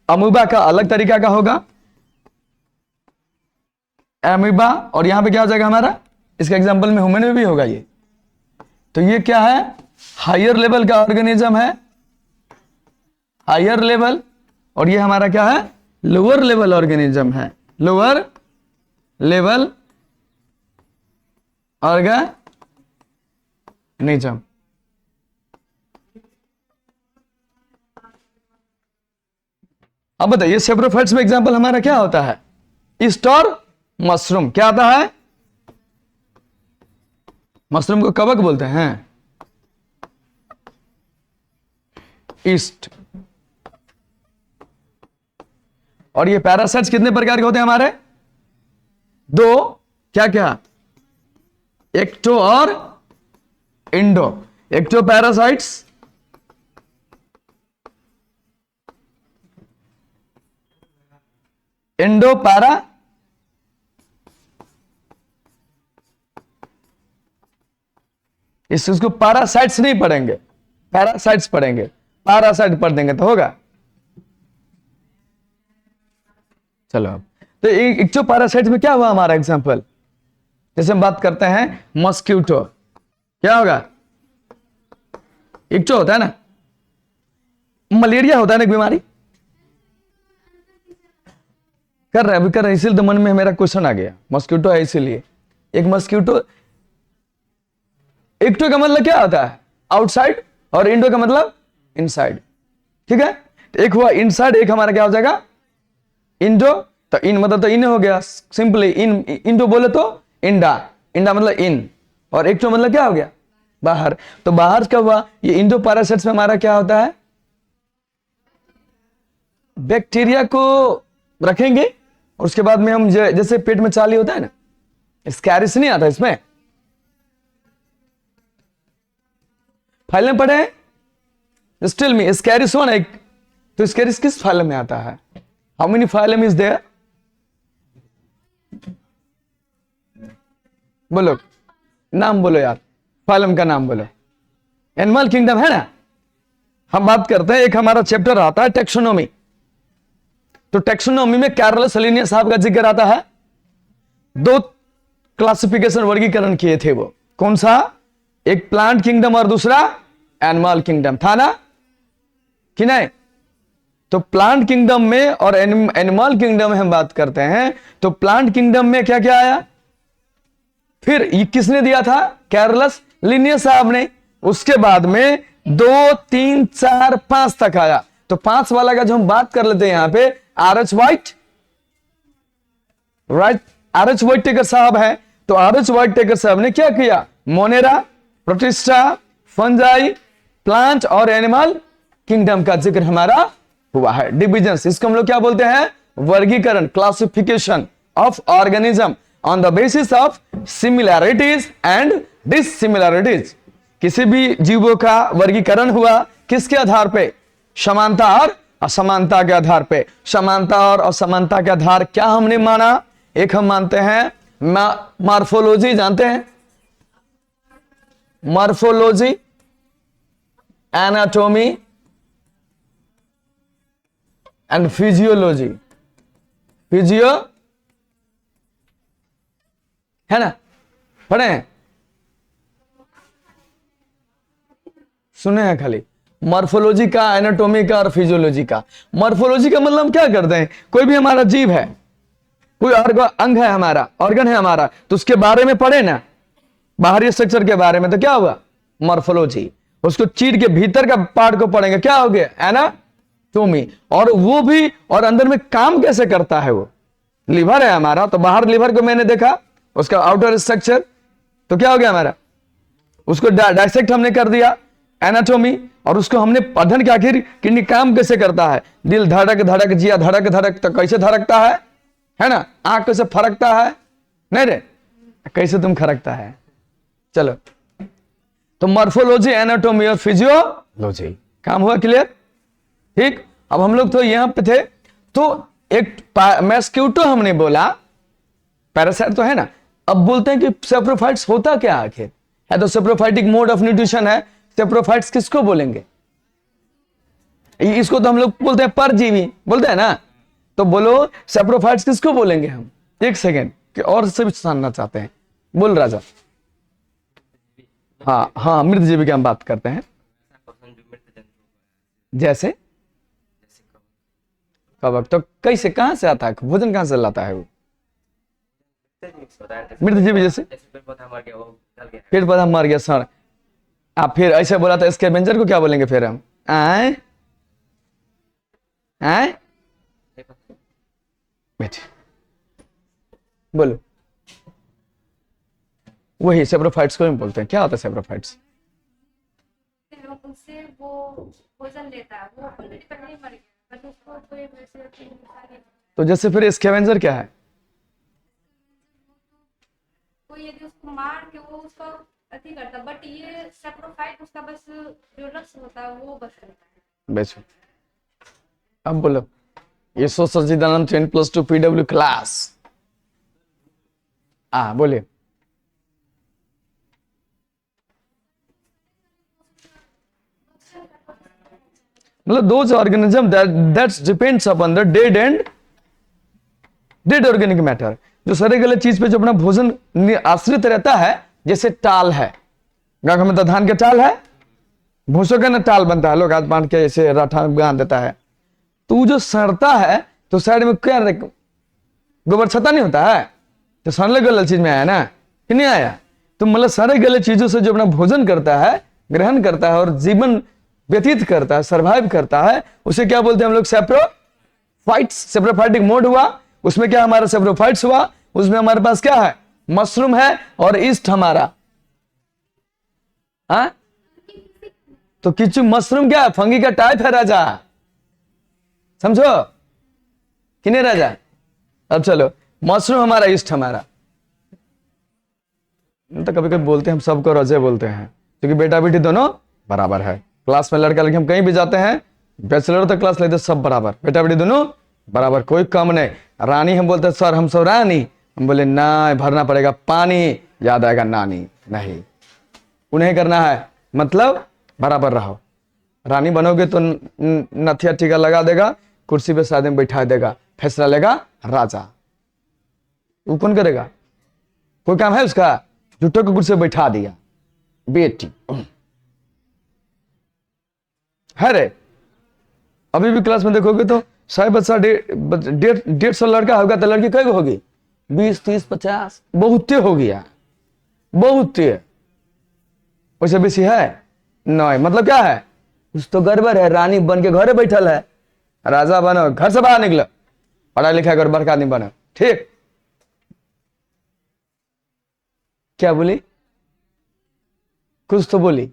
अमीबा का अलग तरीका का होगा, अमीबा। और यहां पे क्या हो जाएगा हमारा? इसका एग्जांपल में ह्यूमन में भी होगा ये। तो ये क्या है? हायर लेवल का ऑर्गेनिज्म है, हायर लेवल। और ये हमारा क्या है? लोअर लेवल ऑर्गेनिज्म है, लोअर लेवल ऑर्गेनिज्म। अब बताइए सैप्रोफाइट्स में एग्जांपल हमारा क्या होता है? ईस्ट और मशरूम। क्या आता है? मशरूम को कवक बोलते हैं, ईस्ट। और ये पैरासाइट्स कितने प्रकार के होते हैं हमारे? दो। क्या क्या? एक्टो और endo. Ecto parasites, endo para. इसको पैरासाइट्स नहीं पढ़ेंगे, पैरासाइट्स पढ़ेंगे, पैरासाइट पढ़ देंगे तो होगा। चलो अब तो एक्टो पैरासाइट में क्या हुआ हमारा एग्जांपल? जैसे हम बात करते हैं मस्क्यूटो, क्या होगा? एक्टो होता है ना, मलेरिया होता है ना एक बीमारी। कर रहे हैं इसीलिए तो मन में मेरा क्वेश्चन आ गया, मस्क्यूटो है इसीलिए। एक मस्क्यूटो, एक्टो का मतलब क्या होता है? आउटसाइड, और इंडो का मतलब इनसाइड। ठीक है, एक हुआ इनसाइड, एक हमारा क्या हो जाएगा? इंडो। तो इन मतलब तो इन हो गया सिंपली, इन इंडो बोले तो इंडा, इंडा मतलब इन, और एक्टो मतलब क्या हो गया? बाहर। तो बाहर क्या हुआ? ये इंडो पैरासाइट्स में हमारा क्या होता है? बैक्टीरिया को रखेंगे, और उसके बाद में हम जैसे पेट में चाली होता है ना, स्कैरिस नहीं आता इसमें, फाइलम पढ़े हैं? स्टिल में स्कैरिस हो ना एक, तो स्कैरिस किस फाइलम में आता है? How many phylum is there? बोलो, नाम बोलो यार, फाइलम का नाम बोलो। एनिमल किंगडम है ना। हम बात करते हैं, एक हमारा चैप्टर आता है टेक्सोनोमी। तो टेक्सोनोमी में कैरलस लिनियस साहब का जिक्र आता है। 2 क्लासिफिकेशन वर्गीकरण किए थे वो। कौन सा? एक प्लांट किंगडम और दूसरा एनिमल किंगडम था ना कि नहीं? तो प्लांट किंगडम में और एनिमल किंगडम में हम बात करते हैं। तो प्लांट किंगडम में क्या क्या आया? फिर ये किसने दिया था? कैरलस लिनियस साहब ने। उसके बाद में 2, 3, 4, 5 तक आया। तो 5 वाला का जो हम बात कर लेते हैं यहां पे, R H. White, right, R H. Whittaker साहब है। तो आर.एच. व्हाइट टेकर साहब ने क्या किया? मोनेरा, प्रोटिस्टा, फंजाई, प्लांट और एनिमल किंगडम का जिक्र हमारा हुआ है। डिविजन्स, इसको हम लोग क्या बोलते हैं? वर्गीकरण, classification of organism on the basis of similarities and dissimilarities. किसी भी जीवों का वर्गीकरण हुआ किसके आधार पे? समानता और असमानता के आधार पे। समानता और असमानता के आधार क्या हमने माना? एक हम मानते हैं मॉर्फोलॉजी, जानते हैं morphology, anatomy and physiology. Physio है ना, पढ़े हैं, सुने हैं खाली? मॉर्फोलॉजी का, एनाटॉमी का और फिजियोलॉजी का। मॉर्फोलॉजी का मतलब हम क्या करते हैं? कोई भी हमारा जीव है, कोई अंग है हमारा, ऑर्गन है हमारा, तो उसके बारे में पढ़े ना, बाहरी स्ट्रक्चर के बारे में, तो क्या हुआ? मॉर्फोलॉजी। उसको चीर के भीतर का पार्ट को पढ़ेंगे, क्या हो गया? एनाटॉमी। और वो भी, और अंदर में काम कैसे करता है वो? लीवर है हमारा, तो बाहर लीवर को मैंने देखा, उसका आउटर स्ट्रक्चर, तो क्या हो गया हमारा? उसको डायसेक्ट हमने कर दिया, एनाटॉमी। और उसको हमने अध्ययन किया आखिर किडनी काम कैसे करता है, दिल धड़क धड़क, जिया धड़क धड़क, तो कैसे धड़कता है ना? आंख कैसे फरकता है, नहीं रे, कैसे तुम खरकता है। चलो, तो मॉर्फोलॉजी, एनाटॉमी और फिजियोलॉजी काम हुआ, क्लियर? ठीक। अब हम लोग तो यहां पे थे, तो एक मस्क्यूटो हमने बोला, पैरासाइट तो है ना। अब बोलते हैं कि सेप्रोफाइट्स होता क्या आखिर है? तो सेप्रोफाइटिक मोड ऑफ न्यूट्रिशन है। सेप्रोफाइट्स किसको बोलेंगे? इसको तो हम लोग बोलते हैं परजीवी, बोलते हैं ना। तो बोलो सेप्रोफाइट्स किसको बोलेंगे हम? एक सेकेंड, कि और से भी जानना चाहते हैं, बोल राजा। हाँ हाँ, मृतजीवी की हम बात करते हैं। जैसे कवक, तो कैसे, कहां से आता है भोजन, कहां से लाता है वो? मृतजीवी जैसे पेड़ पौधा मर गया, सड़। आप फिर ऐसे बोला था, स्कैवेंजर को क्या बोलेंगे फिर हम? आए आए बैठे, बोलो। वही सेप्रोफाइट्स को हम बोलते हैं। क्या होता है सेप्रोफाइट्स? उससे वो भोजन लेता है, वो ऑलरेडी पहले ही मर गया, बट उसको कोई वैसे। तो जैसे फिर स्कैवेंजर क्या है? कोई यदि उसको मार के वो उसका अति करता, बट ये सेप्रोफाइट उसका बस जो लक्ष्य होता है वो बस करता है। बेचो, अब बोलो। ये सचिदानंद 10+2 PW क्लास। बोलिए। मतलब those organism that depends upon the dead organic matter, जो सड़े गले चीज पे जो अपना भोजन आश्रित रहता है। जैसे टाल है, गांव में तो धान के टाल है, भूसों का ना टाल बनता है, लोग हाथ बांध के ऐसे राठा गांध देता है। तो जो सड़ता है, तो साइड में क्या गोबर छता नहीं होता है, तो सड़े गले चीज में आया ना कि नहीं आया? तो मतलब सड़े गले चीजों से जो अपना भोजन करता है, ग्रहण करता है और जीवन व्यतीत करता है, सर्वाइव करता है, उसे क्या बोलते हैं हम लोग? सेप्रोफाइट्स। सेप्रोफाइटिक मोड हुआ, उसमें क्या हमारा सेप्रोफाइट्स हुआ, उसमें हमारे पास क्या है? मशरूम है और ईस्ट हमारा। तो किचु मशरूम क्या है? फंगी का टाइप है राजा, समझो कि नहीं राजा? अब चलो, मशरूम हमारा, ईस्ट हमारा। तो कभी कभी बोलते हैं हम सबको रजे बोलते हैं, क्योंकि बेटा बेटी दोनों बराबर है। क्लास में लड़का लड़की हम कहीं भी जाते हैं, बैचलर तक क्लास लेते सब बराबर, बेटा बेटी दोनों बराबर, कोई कम नहीं। रानी हम बोलते हैं सर हम सब रानी, हम बोले ना, भरना पड़ेगा पानी, याद आएगा नानी। नहीं, उन्हें करना है, मतलब बराबर रहो। रानी बनोगे तो नथिया टीका लगा देगा, कुर्सी पे शादी में बैठा देगा, फैसला लेगा राजा। वो कौन करेगा? कोई काम है उसका? झूठों को कुर्सी पे बैठा दिया, बेटी है रे। अभी भी क्लास में देखोगे तो 100 बच्चा 150 लड़का होगा तो लड़की कई होगी? 20, 30, 50, बहुते हो गया, बहुते। वैसे बेसी है नहीं। मतलब क्या है? कुछ तो गड़बड़ है। रानी बन के घरे बैठल है, राजा बनो, घर से बाहर निकलो, पढ़ा लिखा कर बड़का आदमी बनो। ठीक, क्या बोली? कुछ तो बोली,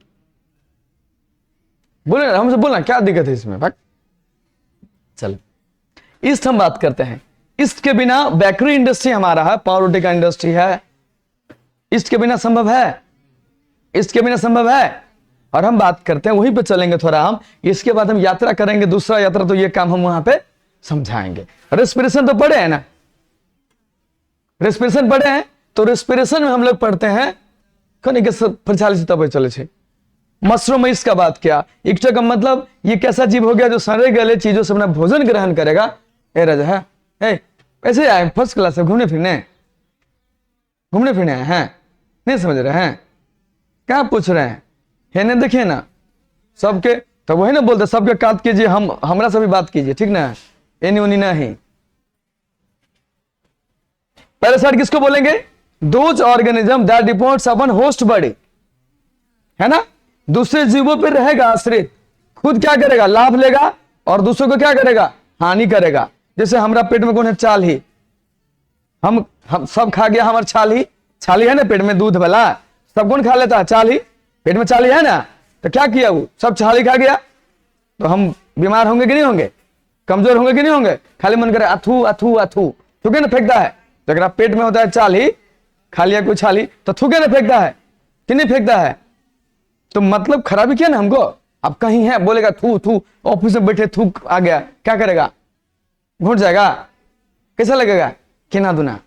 बोले हमसे, बोलना क्या दिक्कत है इसमें? भाग। चलो, ईस्ट हम बात करते हैं। ईस्ट के बिना बेकरी इंडस्ट्री हमारा है, पाव रोटी का इंडस्ट्री है, ईस्ट के बिना संभव है? ईस्ट के बिना संभव है? और हम बात करते हैं, वहीं पे चलेंगे थोड़ा हम। इसके बाद हम यात्रा करेंगे, दूसरा यात्रा, तो ये काम हम वहां पे समझाएंगे। रेस्पिरेशन तो पढ़े हैं ना? रेस्पिरेशन पढ़े हैं? तो रेस्पिरेशन में हम लोग पढ़ते हैं कने के परिचालित तब चले छे। मशरूम का बात किया। इक्टा का मतलब ये कैसा जीव हो गया जो सड़े गले चीजों से अपना भोजन ग्रहण करेगा। ए राजा है, ऐसे आए फर्स्ट क्लास से घूमने फिरने आए हैं, नहीं समझ रहे हैं? क्या पूछ रहे हैं? है ना, देखिए ना सबके, तो वही ना बोलते सबके काट कीजिए, हम हमरा से भी बात कीजिए, ठीक ना? एनी उनी नहीं। पैरासाइट किसको बोलेंगे? Those organism that depends upon host body, है ना? दूसरे जीवों पर रहेगा आश्रित, खुद क्या करेगा? लाभ लेगा, और दूसरों को क्या करेगा? हानि करेगा। जैसे हमारा पेट में कौन है? छाल ही। हम सब खा गया हमारे छाली है ना पेट में, दूध वाला सब कौन खा लेता है? छाली। पेट में छाली है ना, तो क्या किया? वो सब छाली खा गया, तो हम बीमार होंगे कि नहीं होंगे? कमजोर होंगे कि नहीं होंगे? खाली मन करे अथू अथू अथू, थूके ना फेंकता है। तो अगर पेट में होता है छाली, खा लिया कोई छाली, तो थूके ना फेंकता है कि नहीं फेंकता है? तो मतलब खराबी किया ना हमको। अब कहीं है बोलेगा थू थू, ऑफिस में बैठे थूक आ गया, क्या करेगा? घुट जाएगा, कैसा लगेगा? किना दुना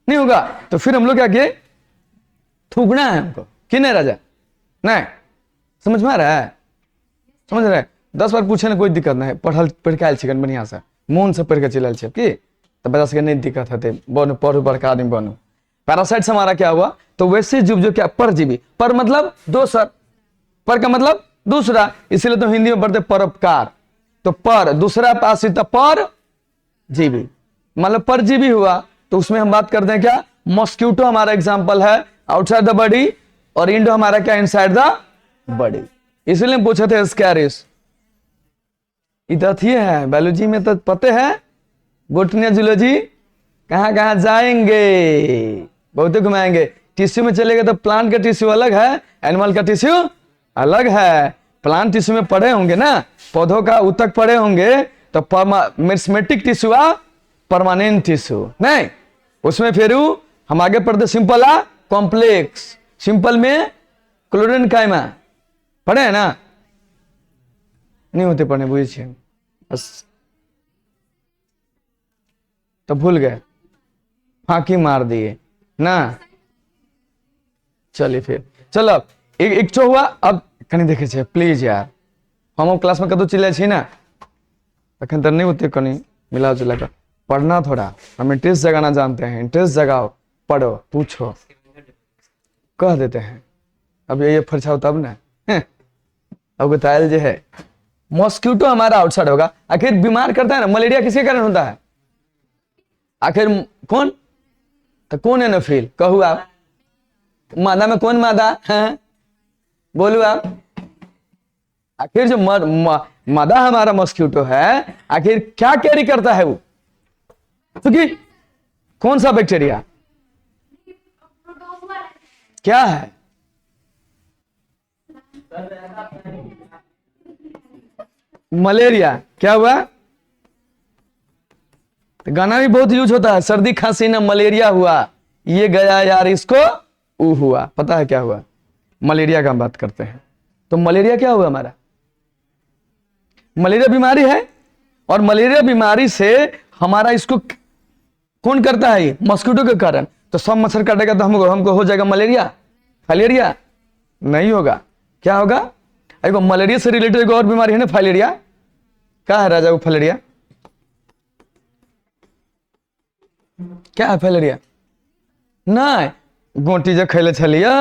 नहीं होगा। तो फिर हम लोग क्या किए? थूकना है हमको, कि नहीं राजा? नहीं समझ में आ रहा है? समझ रहे? 10 बार पूछे ना, कोई दिक्कत नहीं। पढ़ के आयल छिकन बढ़िया से, मन से पढ़ के चल की, तो बता सके नहीं दिक्कत है, बनो पढ़ो, बड़का आदमी बनो। पैरासाइट से हमारा क्या हुआ? तो वैसे जीव जो क्या? परजीवी। पर मतलब दोसर, पर का मतलब दूसरा, इसीलिए तो हिंदी में पढ़ते परोपकार। तो पर दूसरा पास पर जीवी, मतलब परजीवी हुआ। तो उसमें हम बात करते हैं क्या? मॉस्क्यूटो हमारा एग्जांपल है, आउटसाइड द बॉडी, और इंडो हमारा क्या? Inside the body. इसलिए पूछे थे स्कैरिस। इतथिए है बायोलॉजी में तो पते है, बोटनी जूलॉजी कहां कहां जाएंगे, बहुत घुमाएंगे। टिश्यू में चलेगा तो प्लांट का टिश्यू अलग है, एनिमल का टिश्यू अलग है। प्लांट टिश्यू में पढ़े होंगे ना, पौधों का ऊतक पढ़े होंगे, तो मेरिस्मेटिक टिश्यू आ परमानेंट टिश्यू नहीं। उसमें फिर हम आगे पढ़ते सिंपल आ कॉम्प्लेक्स। सिंपल में क्लोरीन कायमा पढ़े है ना? नहीं होते पढ़ने, बुझे बस, तो भूल गए, फांकी मार दिए ना। चलिए फिर चलो, एक चो हुआ। अब कहीं देखे छे प्लीज यार, हम क्लास में कदू चिल्ला छी ना, तखन तो नहीं होते, कहीं मिला जुला कर पढ़ना थोड़ा। हम इंटरेस्ट जगाना जानते हैं, इंटरेस्ट जगाओ, पढ़ो, पूछो, कह देते हैं। अब ये फरछाओ तब ना। अब बतायल जो है मॉस्क्यूटो हमारा आउटसाइड होगा। आखिर बीमार करता है ना, मलेरिया किसके कारण होता है? आखिर कौन? तो कौन है ना फील? कहू आप, मादा में कौन मादा है? बोलू आप। आखिर जो मादा हमारा मॉस्क्यूटो है, आखिर क्या कैरी करता है वो? क्योंकि कौन सा बैक्टीरिया क्या है? मलेरिया। क्या हुआ? तो गाना भी बहुत यूज होता है, सर्दी खांसी ना मलेरिया हुआ, ये गया यार इसको ऊ हुआ। पता है क्या हुआ? मलेरिया का हम बात करते हैं। तो मलेरिया क्या हुआ हमारा? मलेरिया बीमारी है, और मलेरिया बीमारी से हमारा इसको कौन करता है ये? मॉस्किटो के कारण। तो सब मच्छर काटेगा तो हमको हो जाएगा मलेरिया, फाइलेरिया? नहीं होगा। क्या होगा? एक मलेरिया से रिलेटेड एक और बीमारी है ना, फाइलेरिया। क्या है राजा वो फाइलेरिया? क्या है फाइलेरिया? नहीं, गोटी जो खेले छलिया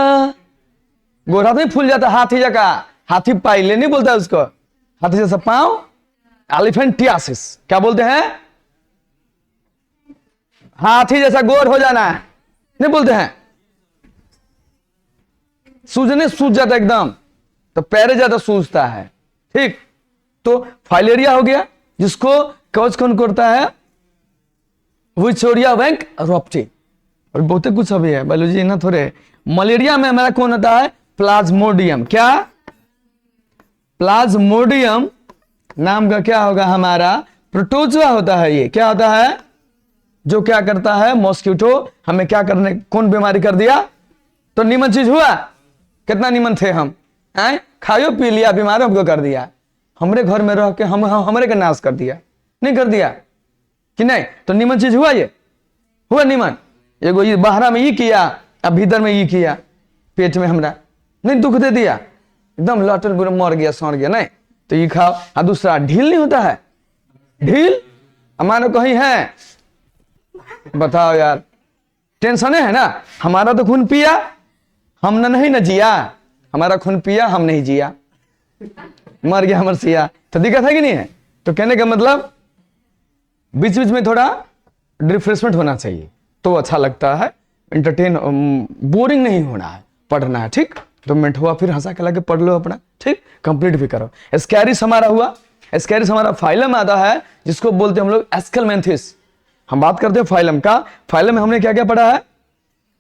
गोरा नहीं फूल जाता हाथी जका, हाथी पाइले नहीं बोलता उसको, हाथी जैसा पांव, एलिफेंटियासिस। क्या बोलते हैं? हाथी जैसा गोर हो जाना है, नहीं बोलते हैं? सूजने सूज जाता एकदम, तो पैरे ज्यादा सूजता है। ठीक, तो फाइलेरिया हो गया, जिसको कवच कौन करता है? विचोरिया बैंक रोप्टी। और बहुत कुछ अभी है बायोलॉजी ना थोड़े। मलेरिया में हमारा कौन होता है? प्लाज्मोडियम। क्या? प्लाज्मोडियम नाम का क्या होगा हमारा? प्रोटोजोआ होता है। ये क्या होता है? जो क्या करता है? मॉस्किटो हमें क्या करने, कौन बीमारी कर दिया? तो नीमन चीज हुआ? कितना नीमन थे हम, खायो पी लिया, बीमार हमको कर दिया। हमरे घर में रह के हमरे का नाश कर दिया, नहीं कर दिया कि नहीं? तो नीमन चीज हुआ? ये हुआ नीमन? एगो ये बाहरा में ये किया, अब भीतर में ये किया, पेट में हमरा नहीं दुख दे दिया, एकदम लटल बुरा मर गया, सड़ गया, नहीं? तो ये खाओ। और दूसरा ढील नहीं होता है? ढील हमारा कहीं है? बताओ यार, टेंशन है ना? हमारा तो खून पिया, हमने नहीं ना जिया, हमारा खून पिया, हम नहीं जिया, मर गया हमर सिया। तो दिक्कत है कि नहीं है? तो कहने का मतलब बीच बीच में थोड़ा रिफ्रेशमेंट होना चाहिए, तो अच्छा लगता है, इंटरटेन, बोरिंग नहीं होना है, पढ़ना है। ठीक, 2 मिनट हुआ, फिर हंसा के लगे पढ़ लो अपना। ठीक, कंप्लीट भी करो। एस्कैरिस हमारा हुआ। एस्कैरिस हमारा फाइलम आता है, जिसको बोलते हैं हम लोग एस्केलमेंथिस। हम बात करते हैं फाइलम का। फाइलम में हमने क्या क्या पढ़ा है?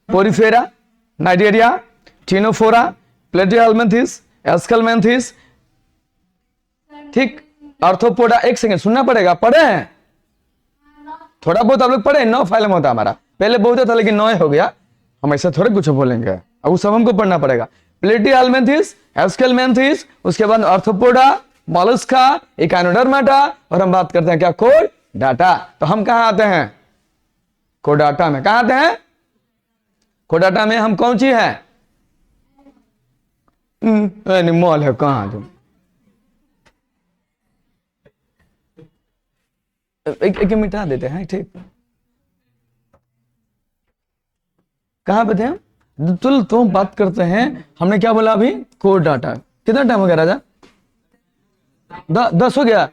Porifera, Cnidaria, Ctenophora, Platyhelminthes, Aschelminthes. ठीक, आर्थ्रोपोडा। एक सेकंड सुनना पड़ेगा, पढ़े हैं थोड़ा बहुत आप लोग पढ़े? 9 फाइलम होता हमारा, पहले बहुत था लेकिन 9 हो गया। हम ऐसे थोड़े कुछ बोलेंगे, अब वो सब हमको पढ़ना पड़ेगा। प्लेटिहेल्मिंथिस, एस्केलमेंथिस, उसके बाद आर्थ्रोपोडा, मोलस्का, एकाइनोडर्माटा, और हम बात करते हैं क्या? कोडाटा। तो हम कहां आते हैं? कोडाटा में। कहां आते हैं? कोडाटा में हम कौन सी है? एनिमल है। कहां तुम? एक मिटा देते हैं। ठीक, कहां पे थे हम? तो हम बात करते हैं, हमने क्या बोला अभी? कोडाटा। कितना टाइम हो गया राजा? 10 हो गया।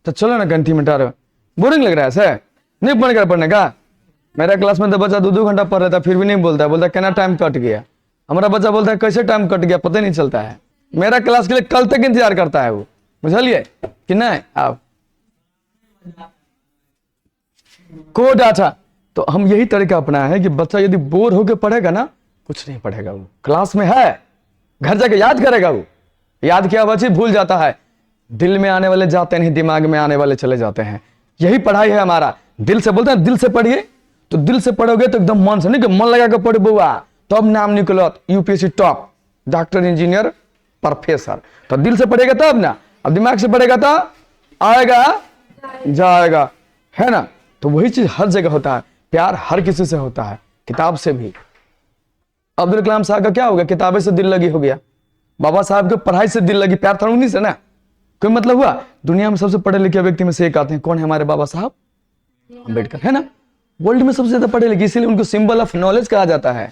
तो चलो ना, घंटी मिटा रहे हो, बोरिंग लग रहा है सर? नहीं पढ़ने का। मेरा क्लास में तो बच्चा 2-2 घंटा पढ़ रहा था, फिर भी नहीं बोलता, बोलता कहना टाइम कट गया। हमारा बच्चा बोलता है कैसे टाइम कट गया, पता नहीं चलता है। मेरा क्लास के लिए कल तक इंतजार करता है वो, बुझलिए कि नहीं? आप कोडाटा। तो हम यही तरीका अपनाया है कि बच्चा यदि बोर होकर पढ़ेगा ना, कुछ नहीं पढ़ेगा, वो क्लास में है, घर जाके याद करेगा। वो याद किया बच्चे भूल जाता है, दिल में आने वाले जाते नहीं, दिमाग में आने वाले चले जाते हैं। यही पढ़ाई है हमारा। दिल से बोलते हैं, दिल से पढ़िए, तो दिल से पढ़ोगे तो एकदम मन से, नहीं कि मन लगा कर पढ़ बुआ तो अब नाम निकलो UPSC top, doctor, engineer, professor. तो दिल से पढ़ेगा तब ना, अब दिमाग से पढ़ेगा तो आएगा जाएगा, है ना? तो वही चीज हर जगह होता है। प्यार हर किसी से होता है, किताब से भी। अब्दुल कलाम साहब का क्या हो गया? किताबें से दिल लगी हो गया। बाबा साहब के पढ़ाई से दिल लगी, प्यार था उन्हीं से ना, कोई मतलब हुआ? दुनिया में सबसे पढ़े लिखे व्यक्ति में से एक आते हैं, कौन है? हमारे बाबा साहब अम्बेडकर, है ना? वर्ल्ड में सबसे ज्यादा पढ़े लिखे, इसीलिए उनको सिंबल ऑफ नॉलेज कहा जाता है।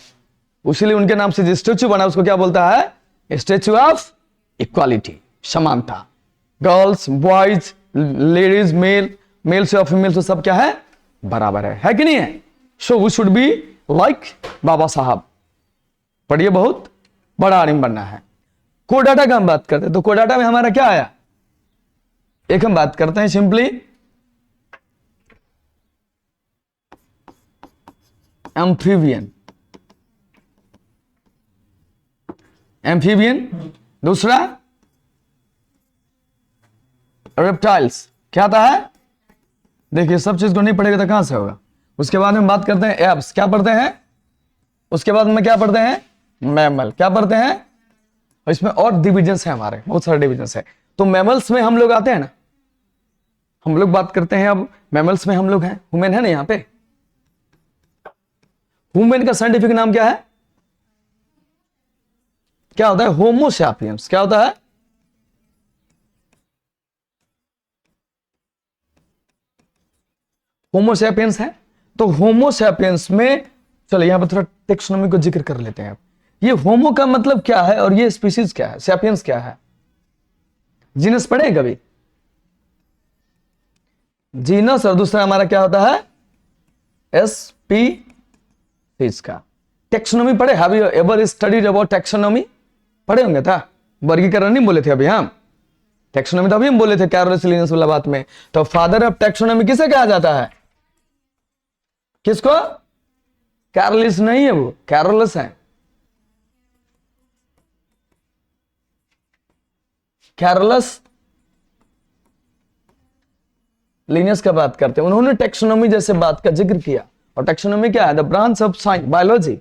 उसीलिए उनके नाम से जो स्टेच्यू बना उसको क्या बोलता है? स्टेच्यू ऑफ इक्वालिटी, समानता। गर्ल्स, बॉयज, लेडीज, मेल से और फीमेल से सब क्या है? बराबर है कि नहीं है? So we should be like Baba Saheb. पढ़िए, बहुत बड़ा आलिम बनना है। कोडाटा का हम बात करते हैं, तो कोडाटा में हमारा क्या आया? एक हम बात करते हैं सिंपली एम्फीबियन। एम्फीबियन, दूसरा रेप्टाइल्स। क्या आता है? देखिए, सब चीज को नहीं पढ़ेगा तो कहां से होगा? उसके बाद हम बात करते हैं एप्स। क्या पढ़ते हैं? उसके बाद में क्या पढ़ते हैं? मैमल। क्या पढ़ते हैं? और इसमें और डिविजन्स है हमारे, बहुत सारे डिविजन्स है। तो मैमल्स में हम लोग आते हैं ना, हम लोग बात करते हैं अब मैमल्स में, हम लोग हैं, ह्यूमन है ना यहाँ पे। ह्यूमन का साइंटिफिक नाम क्या है? क्या होता है? Homo sapiens. क्या होता है? होमो सैपियंस है। तो होमो सैपियंस में, चलो यहां पर थोड़ा टेक्सोनॉमी को जिक्र कर लेते हैं। ये होमो का मतलब क्या है और ये स्पीसीज क्या है, सैपियंस क्या है? जीनस पढ़े कभी? जीनस और दूसरा हमारा क्या होता है? स्पीसीज का। टेक्सोनॉमी पढ़े? Have you ever studied about taxonomy? पढ़े होंगे था। वर्गीकरण नहीं बोले थे अभी हम, टेक्सोनॉमी तो अभी हम बोले थे कैरोलस लिनियस वाला बात में। तो फादर ऑफ टेक्सोनॉमी किसे कहा जाता है? किसको? कैरोलिस नहीं है, वो कैरोलस है। कैरोलस लिनियस का बात करते हैं। उन्होंने टेक्सोनॉमी जैसे बात का जिक्र किया। और टेक्सोनॉमी क्या है? The branch of science biology,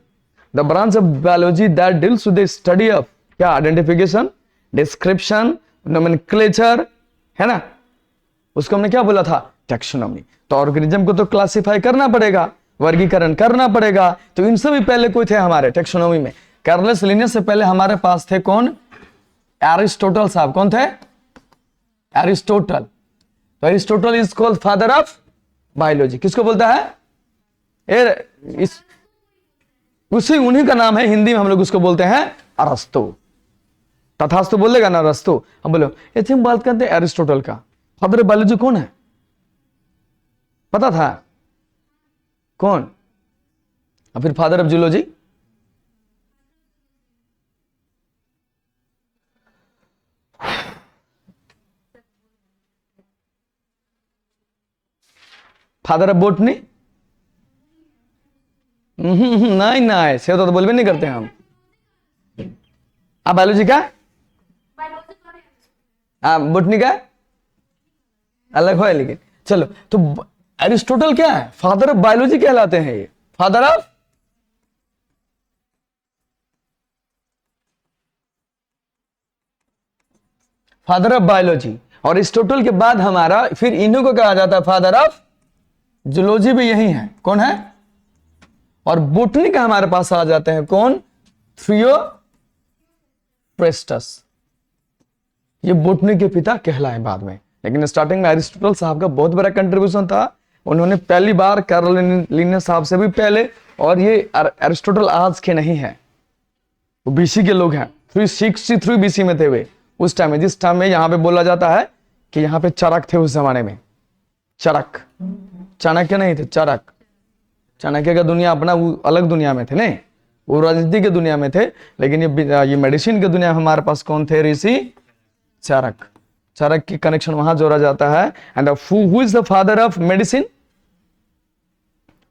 the branch of biology that deals with the study of क्या? आइडेंटिफिकेशन, डिस्क्रिप्शन, नोमेनक्लेचर, है ना। उसको हमने क्या बोला था? टेक्सोनॉमी। तो ऑर्गेनिज्म को तो क्लासिफाई करना पड़ेगा, वर्गीकरण करना पड़ेगा। तो इन से भी पहले कोई थे हमारे टेक्सोनॉमी में। कैरोलस लिनियस से पहले हमारे पास थे कौन? एरिस्टोटल साहब। कौन थे? एरिस्टोटल। तो Aristotle is called father of biology. किसको बोलता है? उसी उन्हीं का नाम है, हिंदी में हम लोग उसको बोलते हैं अरस्तु। तथास्तु बोलेगा ना अरस्तु। अब बोलो, ऐसे हम बात करते हैं एरिस्टोटल का। फादर ऑफ बायोलॉजी कौन है? पता था कौन? और फिर father of zoology? Father of botany? नहीं नहीं, से तो बोलबे नहीं करते हम। अब बायोलॉजी का? बोटनी का अलग है। लेकिन चलो, तो एरिस्टोटल क्या है? फादर ऑफ बायोलॉजी कहलाते हैं ये। Father of biology. और एरिस्टोटल के बाद हमारा फिर इन्हीं को कहा जाता है फादर ऑफ जूलॉजी भी यही है। कौन है? और बोटनी का हमारे पास आ जाते हैं कौन? थियोफ्रेस्टस। ये बोटनी के पिता कहलाए बाद में। लेकिन स्टार्टिंग में एरिस्टोटल साहब का बहुत बड़ा कंट्रीब्यूशन था। उन्होंने पहली बार कैरोलिनियस साहब से भी पहले, और ये एरिस्टोटल आज के नहीं है, वो बीसी के लोग हैं। 363 बीसी में थे वे उस टाइम में, जिस टाइम में यहां पे बोला जाता है कि यहां पे चरक थे उस जमाने में। चरक, चाणक्य नहीं थे, चरक। चाणक्य का दुनिया अपना वो अलग दुनिया में थे, नहीं, वो राजनीति की दुनिया में थे। लेकिन ये मेडिसिन की दुनिया में हमारे पास कौन थे? ऋषि चरक। चरक की कनेक्शन वहां जोड़ा जाता है। And who is the father of medicine?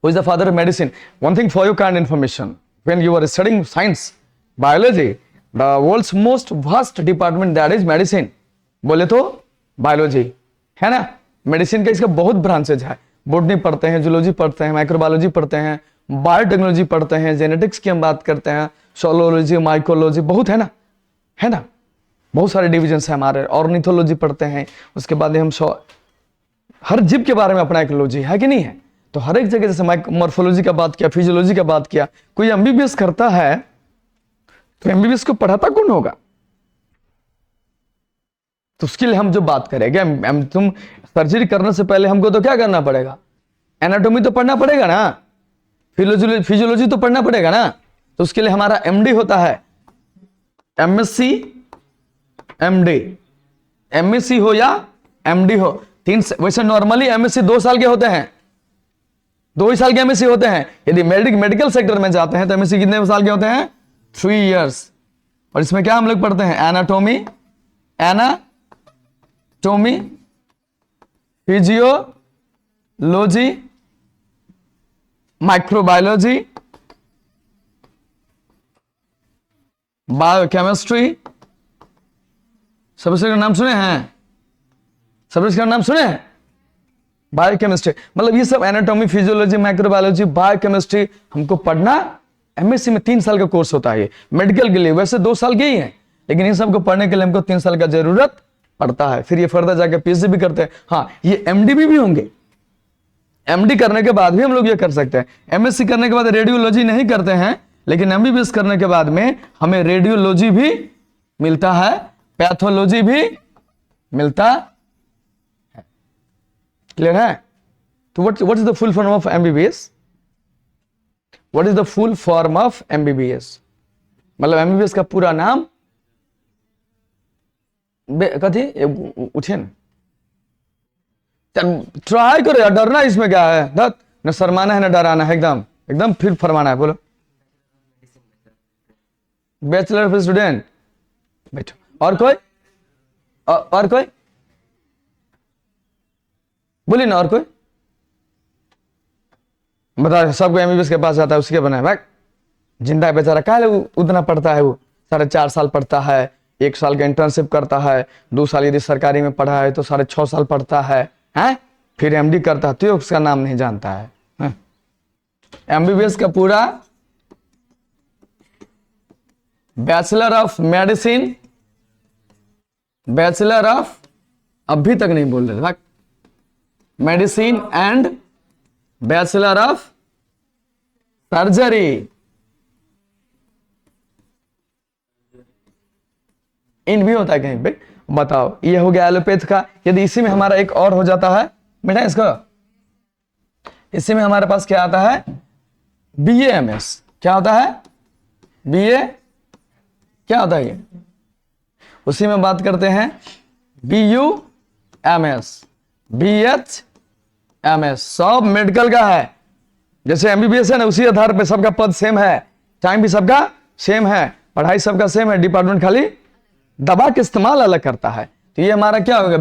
Who is the father of medicine? One thing for your kind information, when you are studying science, biology, the world's most vast department that is medicine. बोले तो biology है ना। Medicine का इसका बहुत branches है। Botany पढ़ते हैं, जूलॉजी पढ़ते हैं, माइक्रोबायोलॉजी पढ़ते हैं, बायोटेक्नोलॉजी पढ़ते हैं, जेनेटिक्स की हम बात करते हैं, सोलोलॉजी, माइकोलॉजी, बहुत है ना, है ना, बहुत सारे डिविजन है हमारे। ऑर्निथोलॉजी पढ़ते हैं। उसके बाद हम हर जीव के बारे में अपना एक लॉजी है कि नहीं है। तो हर एक जगह जैसे मॉर्फोलॉजी का बात किया, फिजियोलॉजी का बात किया। कोई एमबीबीएस करता है तो एमबीबीएस को पढ़ाता कौन होगा? तो उसके लिए हम जो बात करेंगे, तुम सर्जरी करने से पहले हमको तो क्या करना पड़ेगा? एनाटॉमी तो पढ़ना पड़ेगा ना, फिजियोलॉजी तो पढ़ना पड़ेगा ना। तो उसके लिए हमारा एमडी होता है, एमएससी, एमडी, एमएससी हो या एमडी हो। वैसे नॉर्मली एमएससी 2 साल के होते हैं, 2 ही साल के एमएससी होते हैं। यदि मेडिकल सेक्टर में जाते हैं तो एमएससी कितने साल के होते हैं? 3 इयर्स। और इसमें क्या हम लोग पढ़ते हैं? Anatomy, physiology, microbiology, biochemistry. सब इसका नाम सुने हैं? सब इसका नाम सुने हैं? बायोकेमिस्ट्री मतलब ये सब एनाटॉमी, फिजियोलॉजी, माइक्रोबायोलॉजी, बायोकेमिस्ट्री हमको पढ़ना। एमएससी में 3 साल का कोर्स होता है। ये मेडिकल के लिए वैसे 2 साल के ही है, लेकिन इन सब को पढ़ने के लिए हमको 3 साल का जरूरत पढ़ता है, फिर ये फर्दर जाके पीएचडी भी करते हैं। हाँ, ये एमडी भी होंगे। एमडी करने के बाद भी हम लोग ये कर सकते हैं। एमएससी करने के बाद रेडियोलॉजी नहीं करते हैं, लेकिन एमबीबीएस करने के बाद में हमें रेडियोलॉजी भी मिलता है, पैथोलॉजी भी मिलता है। क्लियर है? तो what is the full form of MBBS? What is the full form of MBBS? मतलब एमबीबीएस का पूरा नाम कथी उठे न ट्राई करो यार, डरना इसमें क्या है? न शर्माना है न डराना है, एकदम एकदम फिर फरमाना है। बोलो। बैचलर ऑफ स्टूडेंट, बैठो। और कोई? और कोई बोलिए ना, और कोई बता। सबको एमबीबीएस के पास जाता है, उसके बनाए भाई जिंदा है बेचारा, काहे उतना पढ़ता है? वो 4.5 साल पढ़ता है, 1 साल का इंटर्नशिप करता है, 2 साल यदि सरकारी में पढ़ा है तो 6.5 साल पढ़ता है, हैं? फिर एमडी करता है, तो उसका नाम नहीं जानता है। एमबीबीएस का पूरा bachelor of medicine, bachelor of, अभी तक नहीं बोल रहे medicine and bachelor of surgery. इन भी होता है कहीं पे। बताओ, ये हो गया एलोपैथ का। यदि इसी में हमारा एक और हो जाता है बेटा, इसको इसी में हमारे पास क्या आता है? बीएएमएस। क्या होता है? बीए क्या होता है ये? उसी में बात करते हैं बीयूएमएस, बीएचएमएस, सब मेडिकल का है। जैसे एमबीबीएस है ना, उसी आधार पे सबका पद सेम है, टाइम भी सबका सेम है, पढ़ाई सबका सेम है, डिपार्टमेंट खाली दवा का इस्तेमाल अलग करता है। तो ये हमारा क्या होगा?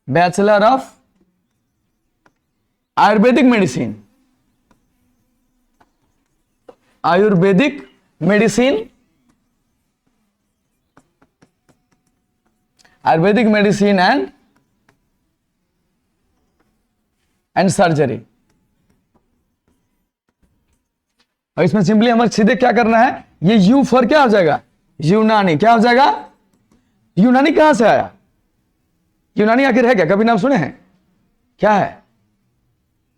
Bachelor of Ayurvedic medicine, Ayurvedic medicine, Ayurvedic medicine and surgery. और इसमें सिंपली हमें सीधे क्या करना है? ये यू फॉर क्या हो जाएगा? यूनानी। क्या हो जाएगा? यूनानी कहां से आया? यूनानी आखिर है क्या? कभी नाम सुने हैं? क्या है?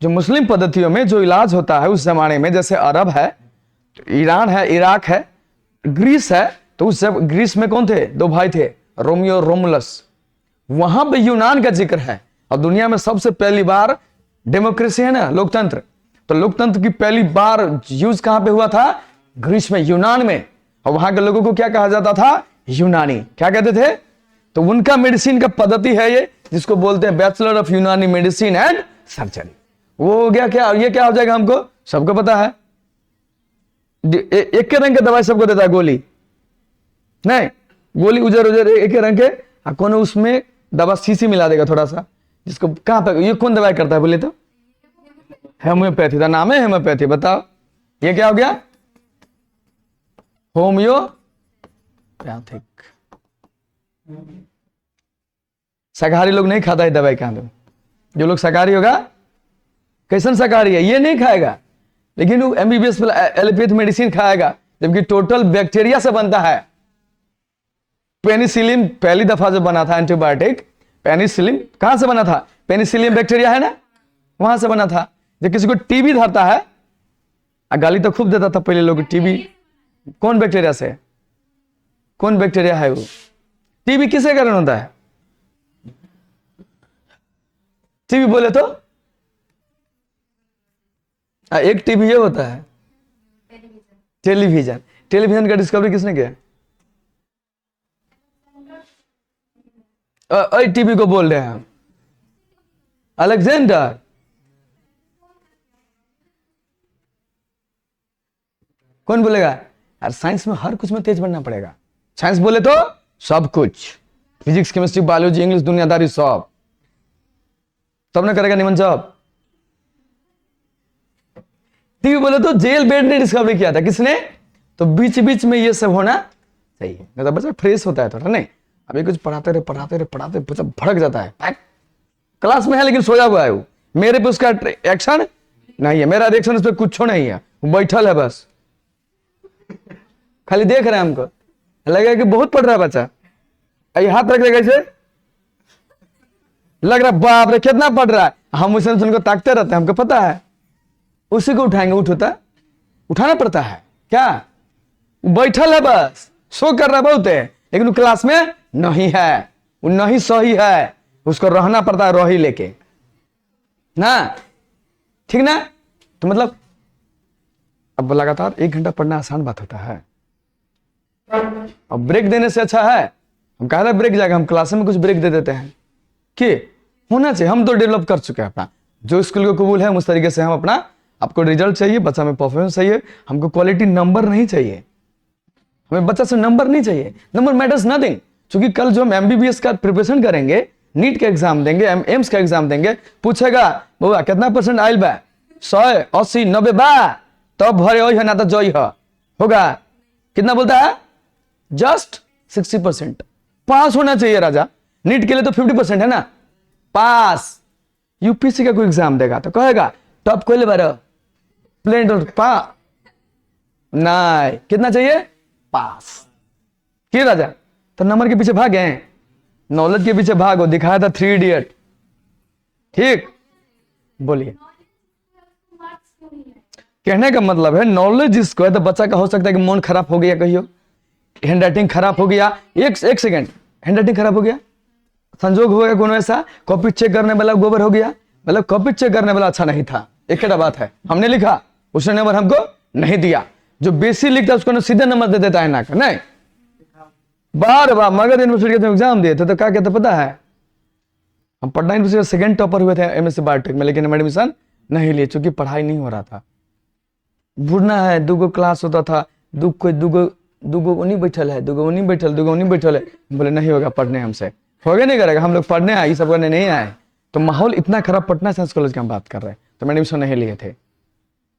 जो मुस्लिम पद्धतियों में जो इलाज होता है उस जमाने में, जैसे अरब है, ईरान है, इराक है, ग्रीस है, तो उस जब ग्रीस में कौन थे? 2 भाई थे, रोमियो और रोमुलस। वहां पे यूनान का जिक्र है। और दुनिया में सबसे पहली बार डेमोक्रेसी है ना, लोकतंत्र, तो लोकतंत्र की पहली बार यूज कहां पे हुआ था? ग्रीस में, यूनान में। और वहां के लोगों को क्या कहा जाता था? यूनानी। क्या कहते थे? तो उनका मेडिसिन का पद्धति है ये, जिसको बोलते हैं बैचलर ऑफ यूनानी मेडिसिन एंड सर्जरी। वो हो गया क्या? ये क्या हो जाएगा? हमको सबको पता है। एक के रंग के दवाई सबको देता है, गोली नहीं, गोली उजर उजर एक के रंग के, कौन उसमें दवा सीसी मिला देगा थोड़ा सा, जिसको कहां पे ये कौन दवाई करता है? बोले तो होम्योपैथी का नाम है, होम्योपैथी। बताओ ये क्या हो गया? होम्योपैथिक। शाकाहारी लोग नहीं खाता है दवाई। कहां पे जो लोग शाकाहारी होगा, कैसन शाकाहारी है? ये नहीं खाएगा, लेकिन वो एमबीबीएस एलोपैथ मेडिसिन खाएगा, जबकि टोटल बैक्टीरिया से बनता है। पेनिसिलिन पहली दफा जो बना था एंटीबायोटिक, पेनिसिलिन कहां से बना था? पेनिसिलिन बैक्टीरिया है ना, वहां से बना था। जब किसी को टीबी धरता है, गाली तो खूब देता था पहले लोग। टीबी कौन बैक्टीरिया से? कौन बैक्टीरिया है वो? टीबी किसके कारण होता है? टीबी बोले तो एक टीबी ये होता है टेलीविजन। टेलीविजन का डिस्कवरी किसने किया? टीबी को बोल रहे हैं हम अलेक्जेंडर। कौन बोलेगा? यार साइंस में हर कुछ में तेज बनना पड़ेगा। साइंस बोले तो सब कुछ, फिजिक्स, केमिस्ट्री, बायोलॉजी, इंग्लिश, दुनियादारी, सब तब ना करेगा निमन जॉब। टीबी बोले तो जेल बेड ने डिस्कवरी किया था। किसने? तो बीच बीच में ये सब होना चाहिए, नहीं तो बच्चा फ्रेश होता है थोड़ा। नहीं, अभी कुछ पढ़ाते रहे बच्चा भड़क जाता है। क्लास में है लेकिन सोया हुआ है वो, मेरे पे उसका एक्शन नहीं है, मेरा रिएक्शन उस पर कुछ नहीं है, वो बैठल है बस। खाली देख रहे हैं हमको, लगेगा कि बहुत पढ़ रहा है बच्चा। ये हाथ रख देगा ऐसे, लग रहा बाप रे कितना पढ़ रहा है। हम उसे उनको ताकते रहते हैं, हमको पता है। उसी को उठाएंगे, उठ होता है, उठाना पड़ता है क्या? बैठल है बस, शो कर रहा है बहुत है, लेकिन क्लास में नहीं है, वो नहीं सही है, उसको रहना पड़ता है रही लेके ना, ठीक ना। तो मतलब अब लगातार 1 घंटा पढ़ना आसान बात होता है। अब ब्रेक देने से अच्छा है, हम कह रहे ब्रेक जाएगा, हम क्लास में कुछ ब्रेक दे देते हैं कि होना चाहिए। हम तो डेवलप कर चुके हैं अपना, जो स्कूल को कबूल है उस तरीके से हम अपना, आपको रिजल्ट चाहिए, बच्चा में परफॉर्मेंस चाहिए, हमको क्वालिटी नंबर नहीं चाहिए, हमें बच्चा से नंबर नहीं चाहिए। नंबर मैटर्स नथिंग, क्योंकि कल जो हम एमबीबीएस का प्रिपरेशन करेंगे, नीट का एग्जाम देंगे, एम्स का एग्जाम देंगे, पूछेगा बउआ कितना परसेंट आयल बा, 100 80 90 बा, तब भरे हो ना तो जई होगा। कितना बोलता है? जस्ट 60%। पास होना चाहिए राजा, नीट के लिए तो 50% है ना पास। यूपीएससी का कोई एग्जाम देगा तो कहेगा टॉप कोई ले बार प्लेन पा नहीं, कितना चाहिए? पास। क्यों राजा? तो नंबर के पीछे भागे, नॉलेज के पीछे भागो। दिखाया था 3 इडियट, ठीक। बोलिए, कहने का मतलब है नॉलेज जिसको है, तो बच्चा का हो सकता है कि मन खराब हो गया, कहियो हैंड राइटिंग खराब हो गया, एक सेकंड हैंड राइटिंग खराब हो गया, संजोग हो गया कोनो ऐसा, कॉपी चेक करने वाला गोबर हो गया, मतलब कॉपी चेक करने वाला अच्छा नहीं था, एक बात है, हमने लिखा उसने नंबर हमको नहीं दिया। जो बेसी लिखता है उसको सीधे नंबर दे देता है ना, नहीं बार बार। मगध यूनिवर्सिटी के एग्जाम दिए थे तो क्या कहते पता है, हम पटना यूनिवर्सिटी में सेकंड टॉपर हुए थे एमएससी बायोटेक में, लेकिन हम एडमिशन नहीं लिए क्योंकि पढ़ाई नहीं हो रहा था। बुढ़ना है, 2 क्लास होता था, दूगो उन्हीं बैठल है, दूगो उन्हीं बैठल है, बोले नहीं होगा पढ़ने हमसे, होगा नहीं करेगा, हम लोग पढ़ने आए, ये सब करने नहीं आए। तो माहौल इतना खराब, पटना साइंस कॉलेज की हम बात कर रहे हैं, तो मैंने एडमिशन नहीं लिए थे,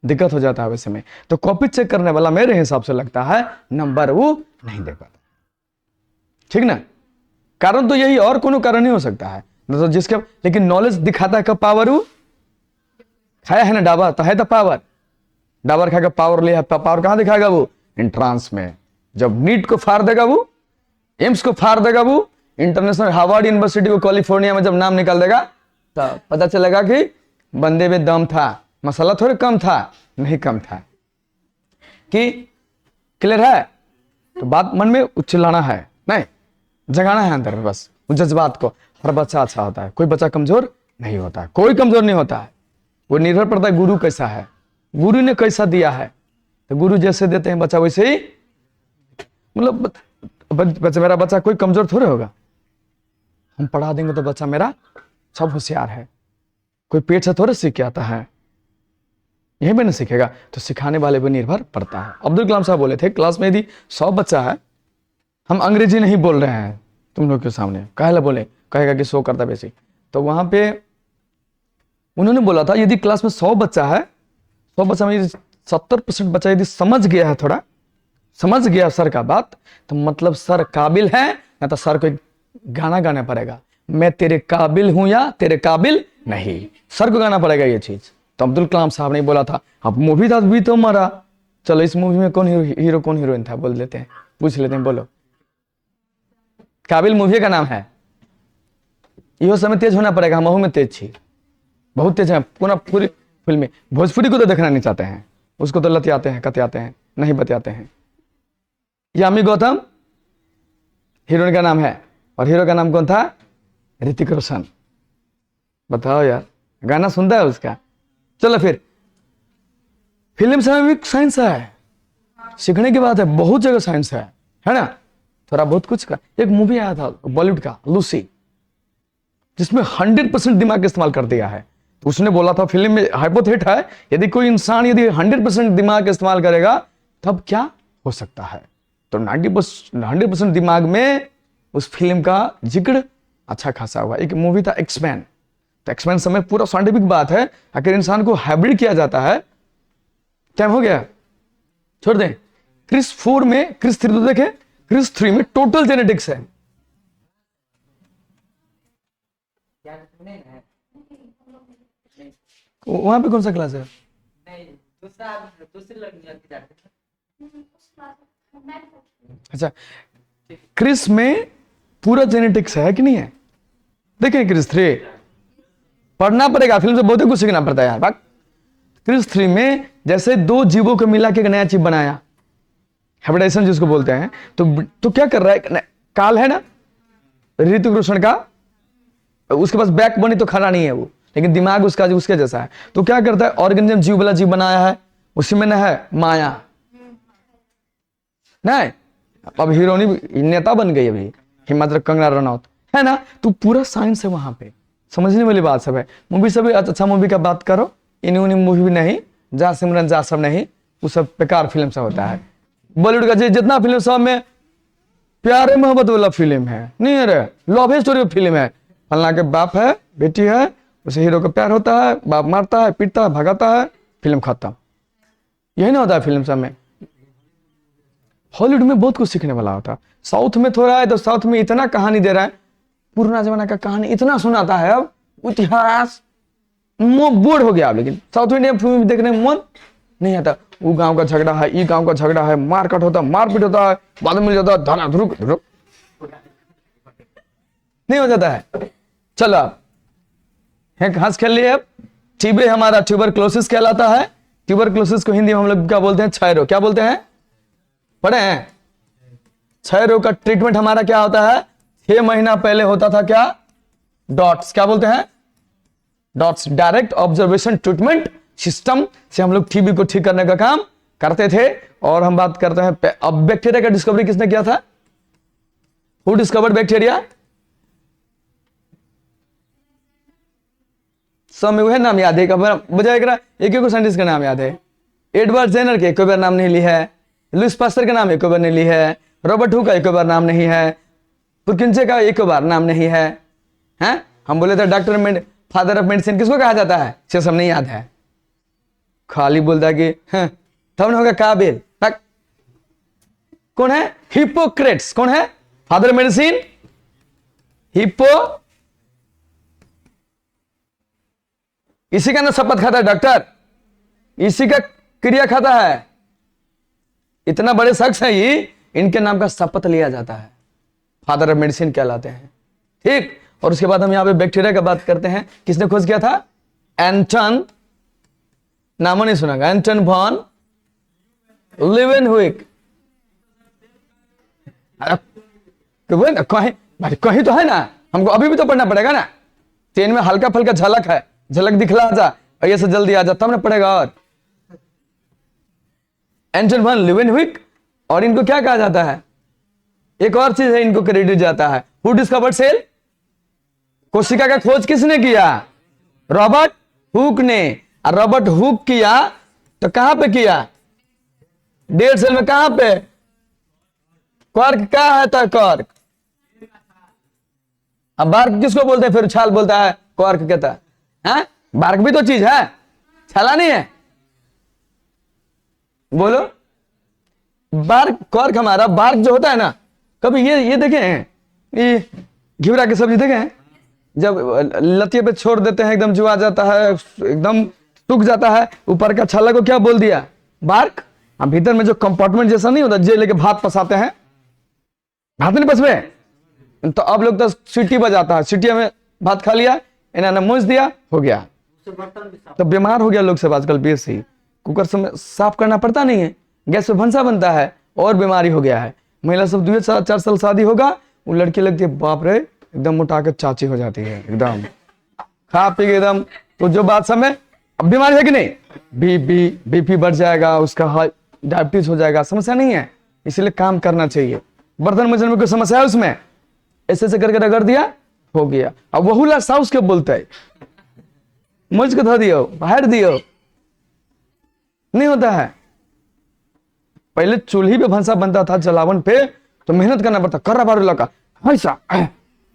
दिक्कत हो जाता है वैसे में। तो कॉपी चेक करने वाला मेरे हिसाब से लगता है नंबर वो नहीं दे पाता, ठीक ना। कारण तो यही, और कोनो कारण नहीं हो सकता है तो जिसके, लेकिन नॉलेज दिखाता है कब पावर वो खाया है ना डाबर, तो है तो पावर, डाबर खाकर पावर लिया, पावर कहां दिखाएगा वो? एंट्रांस में। जब नीट को फाड़ देगा वो, एम्स को फाड़ देगा वो, इंटरनेशनल हार्वर्ड यूनिवर्सिटी को कैलिफोर्निया में जब नाम निकाल देगा, तो पता चलेगा कि बंदे में दम था, मसाला थोड़े कम था, नहीं कम था। कि क्लियर है? तो बात मन में उछलाना है, नहीं जगाना है अंदर में, बस उस जज्बात को। हर बच्चा अच्छा होता है, कोई बच्चा कमजोर नहीं होता है, कोई कमजोर नहीं होता है, वो निर्भर पड़ता है गुरु कैसा है, गुरु ने कैसा दिया है। तो गुरु जैसे देते हैं बच्चा वैसे ही, मतलब बच्चा, मेरा बच्चा कोई कमजोर थोड़े होगा, हम पढ़ा देंगे तो बच्चा मेरा सब होशियार है, कोई पेट से थोड़े सीख के आता है, यहीं पे नहीं सीखेगा, तो सिखाने वाले पर निर्भर पड़ता है। अब्दुल कलाम साहब बोले थे, क्लास में यदि 100 बच्चा है, हम अंग्रेजी नहीं बोल रहे हैं तुम लोग के सामने, काहे बोले, कहेगा कि शो करता बेसी, तो वहां पे उन्होंने बोला था यदि क्लास में 100 बच्चा है, 100 बच्चा में 70% बच्चा यदि समझ गया है, थोड़ा समझ गया सर का बात, तो मतलब सर काबिल है, या तो सर को गाना गाना पड़ेगा, मैं तेरे काबिल हूं या तेरे काबिल नहीं, सर को गाना पड़ेगा ये चीज। तो अब्दुल कलाम साहब ने बोला था, अब मूवी था भी तो मरा, चलो इस मूवी में कौन हीरो कौन हीरोइन था, बोल देते हैं, पूछ लेते हैं, बोलो। काबिल मूवी का नाम है, यो समय तेज होना पड़ेगा, हम में तेज छी, बहुत तेज है, पूरी फिल्म में। भोजपुरी को तो देखना नहीं चाहते हैं, उसको तो लतियाते हैं, कतियाते हैं, नहीं बतियाते हैं। यामी गौतम हीरोइन का नाम है, और हीरो का नाम कौन था? ऋतिक रोशन। बताओ यार, गाना सुनता है उसका। चलो फिर, फिल्म से भी साइंस है, सीखने की बात है, बहुत जगह साइंस है ना, थोड़ा बहुत कुछ का। एक मूवी आया था बॉलीवुड का, लूसी, जिसमें 100% दिमाग का इस्तेमाल कर दिया है। तो उसने बोला था फिल्म में, हाइपोथेट है, यदि कोई इंसान यदि 100% दिमाग का इस्तेमाल करेगा तब क्या हो सकता है। तो 100% दिमाग में उस फिल्म का जिक्र अच्छा खासा हुआ। एक मूवी था एक्समैन, तो एक्समैन समय पूरा साइंटिफिक बात है, अगर इंसान को हाइब्रिड किया जाता है, क्या हो गया, छोड़ दें। क्रिस 4 में, क्रिस 3 तो देखे, क्रिस 3 में टोटल जेनेटिक्स है। वहां पे कौन सा क्लास है? नहीं, दूसरी लड़की जाती है। अच्छा, क्रिस में पूरा जेनेटिक्स है कि नहीं है? देखें क्रिस 3 पढ़ना पड़ेगा, फिल्म से बहुत कुछ सीखना पड़ता है यार। बात क्रिस 3 में जैसे 2 जीवों को मिला के एक नया चीज बनाया, हाइब्रिडाइजेशन जिसको बोलते हैं, तो क्या कर रहा है, काल है ना ऋतिक रोशन का, उसके पास बैक बनी तो खड़ा नहीं है वो, लेकिन दिमाग उसका उसके जैसा है। तो क्या करता है, ऑर्गेनिज्म जीव वाला जीव बनाया है, उसी में न है माया नहीं, अब हीरोनी नेता बन गई अभी हिमाद्री कंगना रनौत है ना। तो पूरा साइंस है वहां पे, समझने वाली बात सब है। मूवी सब अच्छा मूवी का बात करो, इन्हीं मूवी नहीं, जा सिमरन जा सब नहीं, वो सब बेकार फिल्म से होता है। बॉलीवुड का जितना फिल्म सब में प्यारे मोहब्बत वाला फिल्म है नहीं है रे, लव स्टोरी फिल्म है, फलना के बाप है बेटी है, उसे हीरो का प्यार होता है, बाप मारता है पीटता है भगाता है, फिल्म खत्म। यही ना होता है फिल्म सब में। हॉलीवुड में बहुत कुछ सीखने वाला होता है, साउथ में थोड़ा है तो साउथ में इतना कहानी दे रहा है, पुराना जमाना का कहानी इतना सुनाता है, अब इतिहास बोर हो गया। लेकिन साउथ इंडियन फिल्म देखने में मन नहीं आता, वो गांव का झगड़ा है, ये गांव का झगड़ा है, मारकाट होता है, मारपीट होता है, बाद में मिल जाता है धना धुरुक धुरुक, नहीं हो जाता है। चलो एक हंस खेल लिए। अब टीबी हमारा ट्यूबरक्लोसिस कहलाता है। ट्यूबरक्लोसिस को हिंदी में हम लोग क्या बोलते हैं, क्षय रोग। क्या बोलते हैं, पढ़े हैं? क्षय रोग का ट्रीटमेंट हमारा क्या होता है, 6 महीना पहले होता था क्या, डॉट्स। क्या बोलते हैं, dots, direct observation treatment system से हम लोग टीबी को ठीक करने का काम करते थे। और हम बात करते हैं अब बैक्टीरिया का डिस्कवरी किसने किया था, हु डिस्कवर्ड बैक्टीरिया? सब में वह नाम याद है, बजाय एक साइंटिस्ट का नाम याद है। एडवर्ड जेनर के एक बार नाम नहीं ली है, लुइस पास्टर का नाम एक बार नहीं ली है, रॉबर्ट हू का एक बार नाम नहीं है, पुरकिंसे का एक बार नाम नहीं है। हैं हम बोले थे डॉक्टर फादर ऑफ मेडिसिन किसको कहा जाता है, से सब नहीं याद है, खाली बोलता है कि तब न होगा काबिल। कौन है, हिप्पोक्रेट्स। कौन है फादर ऑफ मेडिसिन, हिप्पो, इसी का ना शपथ खाता है डॉक्टर, इसी का क्रिया खाता है, इतना बड़े शख्स है ये, इनके नाम का शपथ लिया जाता है, फादर ऑफ मेडिसिन कहलाते हैं। ठीक, और उसके बाद हम यहां पे बैक्टीरिया का बात करते हैं। किसने खोज किया था, एंटन, नाम नहीं सुना, एंटन वॉन लीवेनहुइक। कहीं तो है ना, हमको अभी भी तो पढ़ना पड़ेगा ना, 3 में हल्का फल्का झलक है, झलक दिखला जा और ये से जल्दी आ जा तब ना पड़ेगा। और एंटन वॉन लीवेनहुइक, और इनको क्या कहा जाता है, एक और चीज है इनको क्रेडिट जाता है, हु डिस्कवर्ड सेल, कोशिका का खोज किसने किया, रॉबर्ट हुक ने। और रॉबर्ट हुक किया तो कहां पे किया, डेड सेल में, कहां पे, क्वार्क क्या है था, क्वार्क। अब बार्क किसको बोलते हैं, फिर छाल बोलता है, क्वार्क कहता है। बार्क भी तो चीज है, छाला नहीं है, बोलो। बार्क, क्वार्क हमारा बार्क जो होता है ना, कभी ये देखे हैं, ये घिवरा की सब्जी देखे हैं, जब लतिये पे छोड़ देते हैं एकदम जो आ जाता है, एकदम सूख जाता है, ऊपर का छाला को क्या बोल दिया, बार्क। अब भीतर में जो कंपार्टमेंट जैसा नहीं होता, जे लेके भात पसाते हैं, भात नहीं पसवे, तो अब लोग तो सीटी बजाता है, सीटी में भात खा लिया, इन्होंने मूंछ दिया, हो गया, तो बीमार हो गया लोग सब आजकल बेस ही, कुकर से साफ करना पड़ता नहीं है, गैस पे भंसा बनता है, और बीमारी हो गया है। महिला सब 2-4 साल शादी होगा, वो लड़की लगती है, बाप रे एकदम मोटा के चाची हो जाती है, एकदम खा पी के एकदम। तो जो बात समय अब बीमारी है कि नहीं, बीपी बढ़ जाएगा, उसका डायबिटीज हो जाएगा, समस्या नहीं है, इसलिए काम करना चाहिए। बर्तन मजन में कोई समस्या है उसमें, ऐसे करके रगड़ दिया, हो गया। अब वहुला साउस के बोलते है, मुझ को धो दियो, बाहर दियो, नहीं होता है। पहले चूल्ही पे भंसा बनता था, जलावन पे, तो मेहनत करना पड़ता, कर्रा बारू लगा ऐसा,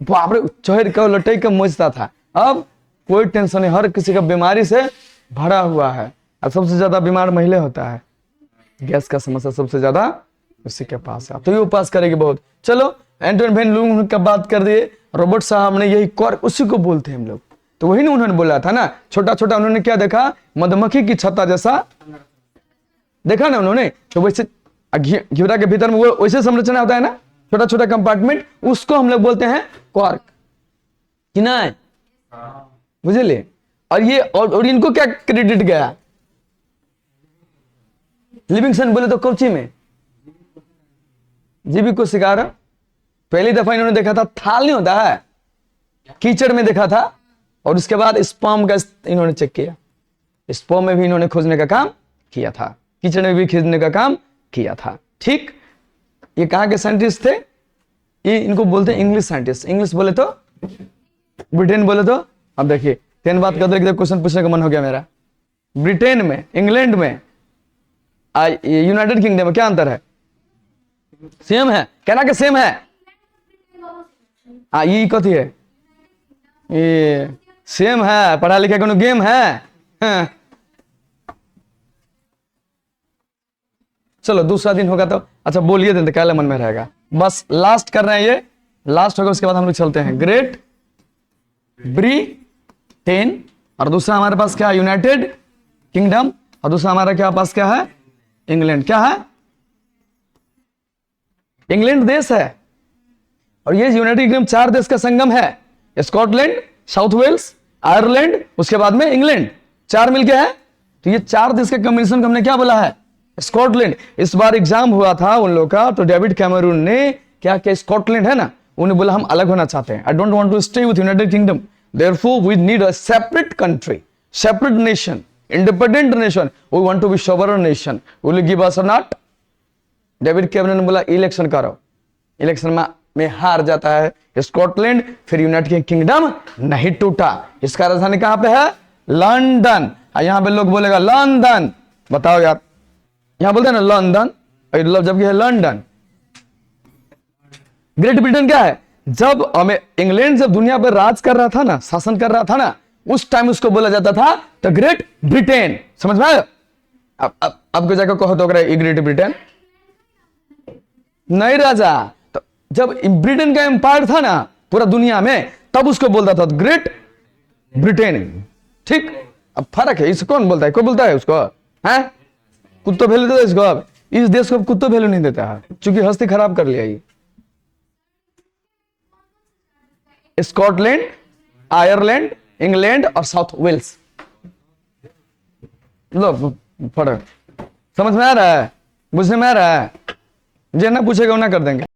बाप रे चढ़ के लटे के मोचता था। अब कोई टेंशन नहीं, हर किसी का बीमारी से भरा हुआ है, और सबसे ज्यादा बीमार महिला होता है, गैस का समस्या सबसे ज्यादा उसी के पास है, तो ये उपास करेगी बहुत। चलो एंटन वैन लूइनहुइक का बात कर दिए, रॉबर्ट साहब ने यही क्वार्क, उसी को बोलते हैं हम लोग, तो वही ना उन्होंने बोला था ना, छोटा छोटा उन्होंने क्या देखा, मधुमक्खी की छत्ता जैसा देखा ना उन्होंने, तो वैसे घेरा के भीतर में वो वैसे संरचना होता है ना, छोटा छोटा कंपार्टमेंट, उसको हम लोग बोलते हैं क्वार्क, कि नहीं बुझलिए। और ये और इनको क्या क्रेडिट गया, लिविंगस्टन बोले तो कोची में जीवित को शिकार पहली दफा इन्होंने देखा था, थाल नहीं होता है, कीचड़ में देखा था, और उसके बाद स्पर्म का इन्होंने चेक किया, स्पर्म में भी इन्होंने खोजने का काम किया था, कीचड़ में भी खोजने का काम किया था। ठीक, ये कहां के साइंटिस्ट थे, ये इनको बोलते हैं इंग्लिश साइंटिस्ट। इंग्लिश बोले तो, ब्रिटेन बोले तो, अब देखिए 10 बात कर दो, क्वेश्चन पूछने का मन हो गया मेरा। ब्रिटेन में, इंग्लैंड में, यूनाइटेड किंगडम में क्या अंतर है? सेम है, कहना कि सेम है। ये कथी है, ये सेम है, पढ़ा लिखा कोनो गेम है? हाँ। चलो दूसरा दिन होगा तो अच्छा बोलिए देते, क्या मन में रहेगा। बस लास्ट कर रहे हैं, ये लास्ट होगा, उसके बाद हम लोग चलते हैं। ग्रेट ब्रिटेन, और दूसरा हमारे पास क्या है, यूनाइटेड किंगडम, और दूसरा हमारा क्या पास क्या है, इंग्लैंड। क्या है, इंग्लैंड देश है, और ये यूनाइटेड किंगडम 4 देश का संगम है, स्कॉटलैंड, साउथ वेल्स, आयरलैंड, उसके बाद में इंग्लैंड, 4 मिलके है। तो ये 4 देश के कॉम्बिनेशन को हमने क्या बोला है, स्कॉटलैंड। इस बार एग्जाम हुआ था उन लोग का, तो डेविड कैमरून ने क्या किया, स्कॉटलैंड है ना, उन्हें बोला हम अलग होना चाहते हैं, I don't want to stay with United Kingdom, therefore we need a separate country, separate nation, independent nation, we want to be sovereign nation, will you give us or not? David Cameroon ने बोला election करो, election में हार जाता है Scotland, फिर United kingdom नहीं टूटा। इसका राजधानी कहां पे है, लंदन। यहां पे लोग बोलेगा लंदन, बताओ यार, यहां बोलते हैं ना लंदन, जबकि है लंदन। ग्रेट ब्रिटेन क्या है, जब हमें इंग्लैंड जब दुनिया पर राज कर रहा था ना, शासन कर रहा था ना, उस टाइम उसको बोला जाता था द ग्रेट ब्रिटेन। समझ में आया? अब को जाकर कहो तो ग्रेट ब्रिटेन नहीं राजा, तो जब ब्रिटेन का एम्पायर था ना पूरा दुनिया में, तब उसको बोलता था ग्रेट ब्रिटेन। ठीक, अब फर्क है, इसको कौन बोलता है, कोई बोलता है उसको, है कुत्तो वैल्यू देता है इसको, अब इस देश को कुत्तो वैल्यू नहीं देता है, क्योंकि हस्ती खराब कर लिया ये। स्कॉटलैंड, आयरलैंड, इंग्लैंड और साउथ वेल्स। लो फर्क समझ में आ रहा है, बुझने में आ रहा है, जे ना पूछेगा वो ना कर देंगे।